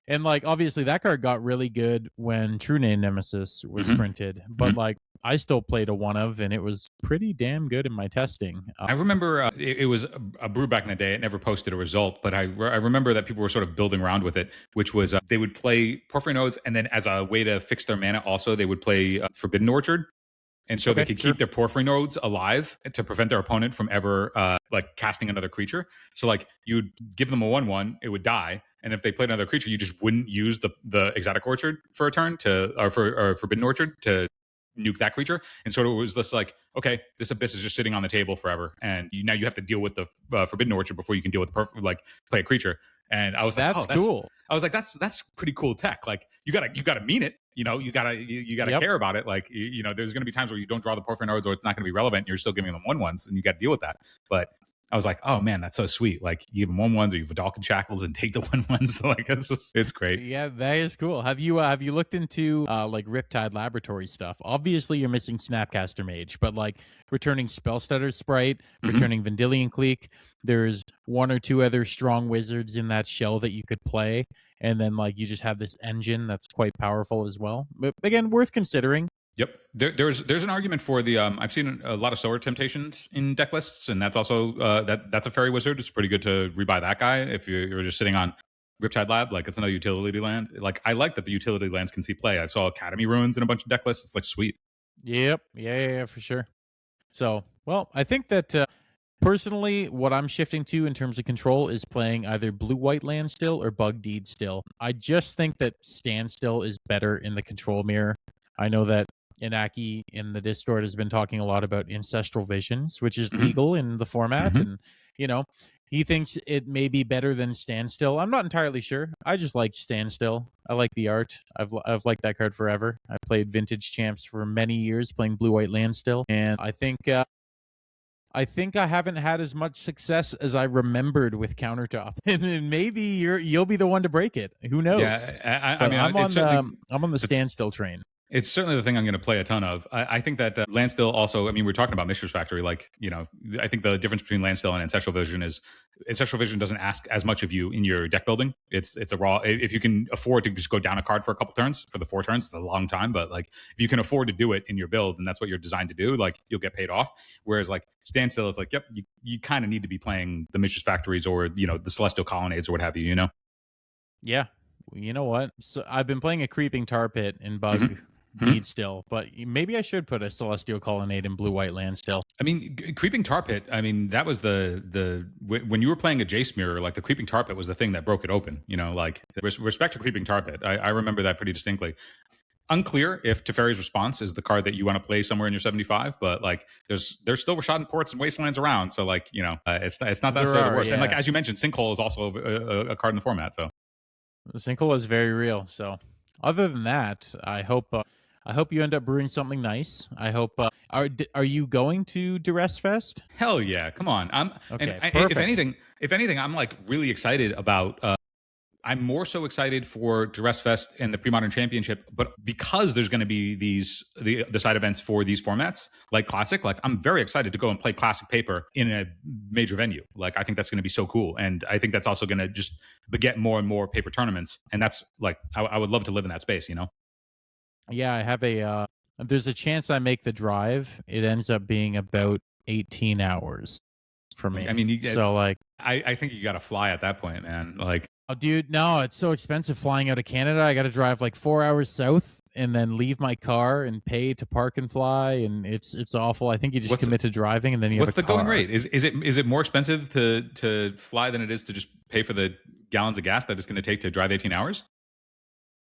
And like obviously that card got really good when True Name Nemesis was Mhm. printed, but Mhm. like I still played a one of, and it was pretty damn good in my testing. I remember it was a brew back in the day. It never posted a result, but I remember that people were sort of building around with it, which was they would play Porphyry Nodes, and then as a way to fix their mana, also they would play Forbidden Orchard. And so they Okay, could sure. keep their Porphyry Nodes alive to prevent their opponent from ever like casting another creature. So like you'd give them a 1/1, it would die, and if they played another creature, you just wouldn't use the Exotic Orchard for a turn or Forbidden Orchard to nuke that creature. And so it was this like, okay, this abyss is just sitting on the table forever, and now you have to deal with the Forbidden Orchard before you can deal with the like play a creature. And I was like, That's oh, that's cool. I was like, that's pretty cool tech. Like you gotta mean it. You know, you gotta Yep. care about it. Like you know, there's gonna be times where you don't draw the Porphyry Nodes, or it's not gonna be relevant. And you're still giving them 1/1s, and you got to deal with that. But I was like, oh man, that's so sweet. Like you give them 1/1s, or you Vidalcan Shackles and take the 1/1s. Like it's great. Yeah, that is cool. Have you looked into like Riptide Laboratory stuff? Obviously, you're missing Snapcaster Mage, but like returning Spellstutter Sprite, Mhm. returning Vendilion Clique. There's one or two other strong wizards in that shell that you could play, and then like you just have this engine that's quite powerful as well. But again, worth considering. Yep. There's an argument for the I've seen a lot of Solar Temptations in deck lists, and that's also that's a fairy wizard. It's pretty good to rebuy that guy if you're just sitting on Riptide Lab. Like it's another utility land. Like I like that the utility lands can see play. I saw Academy Ruins in a bunch of deck lists. It's like sweet. Yep. Yeah, for sure. So, well, I think that personally, what I'm shifting to in terms of control is playing either blue-white Landstill or Bug Deed Still. I just think that Standstill is better in the control mirror. I know that Inaki in the Discord has been talking a lot about Ancestral Visions, which is Mhm. legal in the format, Mhm. and you know he thinks it may be better than Standstill. I'm not entirely sure. I just like Standstill. I like the art. I've liked that card forever. I played Vintage Champs for many years playing blue-white Landstill, and I think I haven't had as much success as I remembered with Countertop, and maybe you'll be the one to break it. Who knows? Yeah, I But mean, I'm it's on certainly I'm on the standstill train. it's certainly the thing I'm going to play a ton of. I think that Landstill also, I mean, we're talking about Mixer's Factory. Like, you know, I think the difference between Landstill and Ancestral Vision is Ancestral Vision doesn't ask as much of you in your deck building. It's a raw, if you can afford to just go down a card for a couple turns, for the 4 turns, it's a long time. But like, if you can afford to do it in your build and that's what you're designed to do, like, you'll get paid off. Whereas like Standstill, it's like, yep, you kind of need to be playing the Mixer's Factories or, you know, the Celestial Colonnades or what have you, you know? Yeah, you know what? So I've been playing a Creeping Tar Pit in Bug Mhm. Deed still, but maybe I should put a Celestial Colonnade in blue-white land still. I mean, Creeping Tar Pit, I mean, that was when you were playing a Jace mirror, like the Creeping Tar Pit was the thing that broke it open, you know, like respect to Creeping Tar Pit. I remember that pretty distinctly. Unclear if Teferi's Response is the card that you want to play somewhere in your 75, but like there's still Rashad Ports and Wastelands around, so like, you know, it's not necessarily the worst. And like as you mentioned, Sinkhole is also a card in the format, so the Sinkhole is very real. So other than that, I hope you end up brewing something nice. I hope. Are you going to Duress Fest? hell yeah, come on. Okay, If anything, I'm like really excited about. I'm more so excited for Duress Fest and the Pre-Modern Championship, but because there's going to be the side events for these formats, like Classic, like I'm very excited to go and play Classic Paper in a major venue. Like I think that's going to be so cool, and I think that's also going to just beget more and more paper tournaments, and that's like I would love to live in that space, you know. Yeah, I have a. There's a chance I make the drive. It ends up being about 18 hours for me. I mean, so like, I think you got to fly at that point, man. Like. Oh, dude, no, it's so expensive flying out of Canada. I got to drive like 4 hours south and then leave my car and pay to park and fly, and it's awful. I think you just commit to driving and then you have a car. What's the going rate? Is it more expensive to fly than it is to just pay for the gallons of gas that it's going to take to drive 18 hours?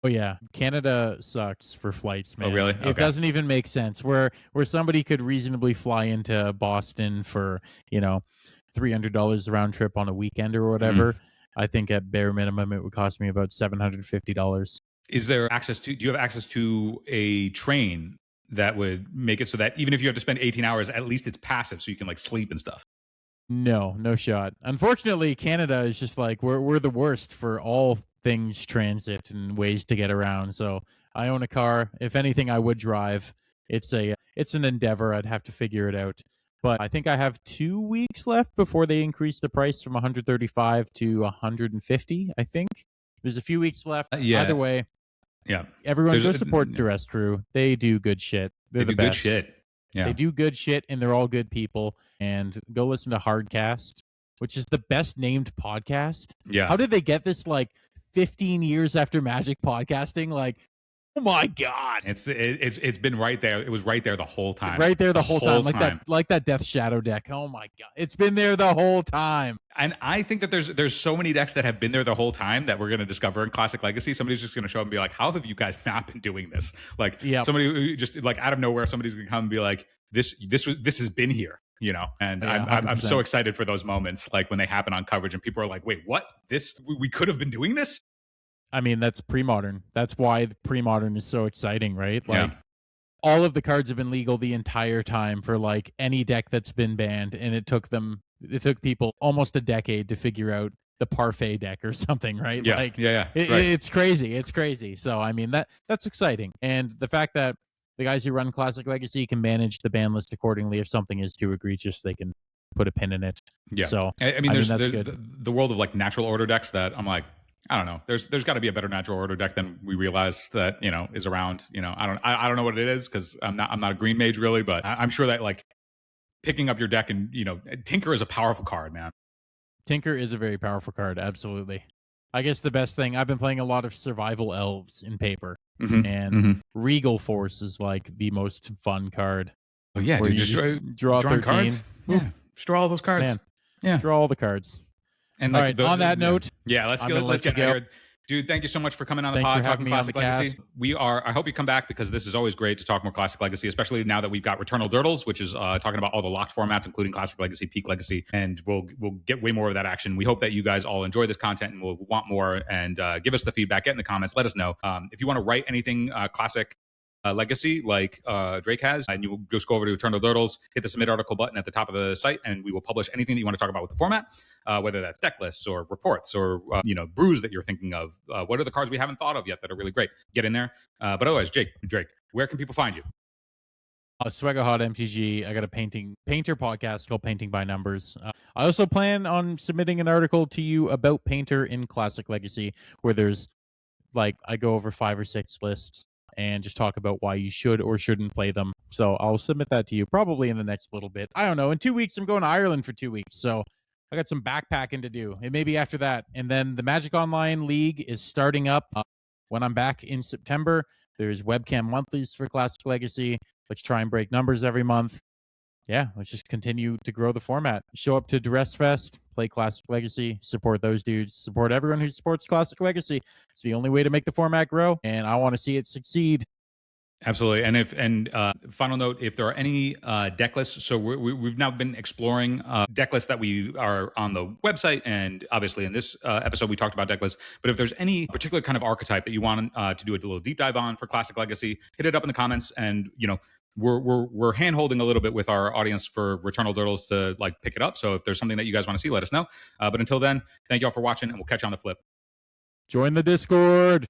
Oh yeah, Canada sucks for flights, man. Oh really? It doesn't even make sense. Where somebody could reasonably fly into Boston for $300 round trip on a weekend or whatever. I think at bare minimum it would cost me about $750. Is there access to? Do you have access to a train that would make it so that even if you have to spend 18 hours, at least it's passive, so you can like sleep and stuff? No shot. Unfortunately, Canada is just like we're the worst for all things transit and ways to get around. So I own a car. If anything, I would drive. It's an endeavor. I'd have to figure it out. But I think I have 2 weeks left before they increase the price from 135 to 150, I think. There's a few weeks left. Yeah. Either way, Yeah. everyone There's go a- support yeah. Duress Crew. They do good shit. They're They the do best. good shit. Yeah. They do good shit, and they're all good people. And go listen to Hardcast, which is the best named podcast. Yeah. How did they get this 15 years after Magic podcasting? Oh my god! It's been right there. It was right there the whole time. Right there the whole time. Like that Death Shadow deck. Oh my god. It's been there the whole time. And I think that there's so many decks that have been there the whole time that we're going to discover in Classic Legacy. Somebody's just going to show up and be like, how have you guys not been doing this? Somebody who just out of nowhere, somebody's going to come and be like, this has been here, And Yeah, I'm 100%. so excited for those moments, when they happen on coverage and people are like, wait, what? We could have been doing this? I mean, that's pre-modern. That's why pre-modern is so exciting, right? Yeah. All of the cards have been legal the entire time for any deck that's been banned, and it took people almost a decade to figure out the parfait deck or something, right? Yeah. Right. It's crazy. It's crazy. So I mean that's exciting, and the fact that the guys who run Classic Legacy can manage the ban list accordingly. If something is too egregious, they can put a pin in it. Yeah. So I mean, that's there's good. the world of natural order decks that I'm like, I don't know. There's got to be a better natural order deck than we realize that is around. I don't know what it is because I'm not a green mage really, but I'm sure that picking up your deck and Tinker is a powerful card, man. Tinker is a very powerful card. Absolutely. I guess the best thing, I've been playing a lot of Survival Elves in paper, and Regal Force is the most fun card. Oh yeah, where dude, you just draw drawing 13. cards. Yeah, just draw all those cards. Man, yeah, draw all the cards. And all right, on that note, yeah, let's get out of here. Dude, thank you so much for coming on the Thanks pod for talking having me on Classic the Legacy. cast. I hope you come back because this is always great to talk more Classic Legacy, especially now that we've got Eternal Durdles, which is talking about all the locked formats, including Classic Legacy, Peak Legacy, and we'll get way more of that action. We hope that you guys all enjoy this content and will want more, and give us the feedback, get in the comments, let us know. If you want to write anything Classic Legacy like Drake has, and you will just go over to Eternal Durdles, hit the submit article button at the top of the site, and we will publish anything that you want to talk about with the format, whether that's deck lists or reports or brews that you're thinking of. What are the cards we haven't thought of yet that are really great? Get in there. But otherwise, Drake, where can people find you? Swagger Hot MTG. I got a painter podcast called Painting by Numbers. I also plan on submitting an article to you about Painter in Classic Legacy, where there's I go over 5 or 6 lists and just talk about why you should or shouldn't play them. So I'll submit that to you probably in the next little bit. I don't know. In 2 weeks, I'm going to Ireland for 2 weeks. So I got some backpacking to do. And maybe after that. And then the Magic Online League is starting up when I'm back in September. There's webcam monthlies for Classic Legacy. Let's try and break numbers every month. Yeah, let's just continue to grow the format. Show up to Duress Fest, play Classic Legacy, support those dudes, support everyone who supports Classic Legacy. It's the only way to make the format grow, and I want to see it succeed. Absolutely. And final note, if there are any deck lists, so we've now been exploring deck lists that we are on the website, and obviously in this episode we talked about deck lists, but if there's any particular kind of archetype that you want to do a little deep dive on for Classic Legacy, hit it up in the comments, and we're hand holding a little bit with our audience for Eternal Durdles to pick it up. So if there's something that you guys want to see, let us know. But until then, thank you all for watching, and we'll catch you on the flip. Join the Discord.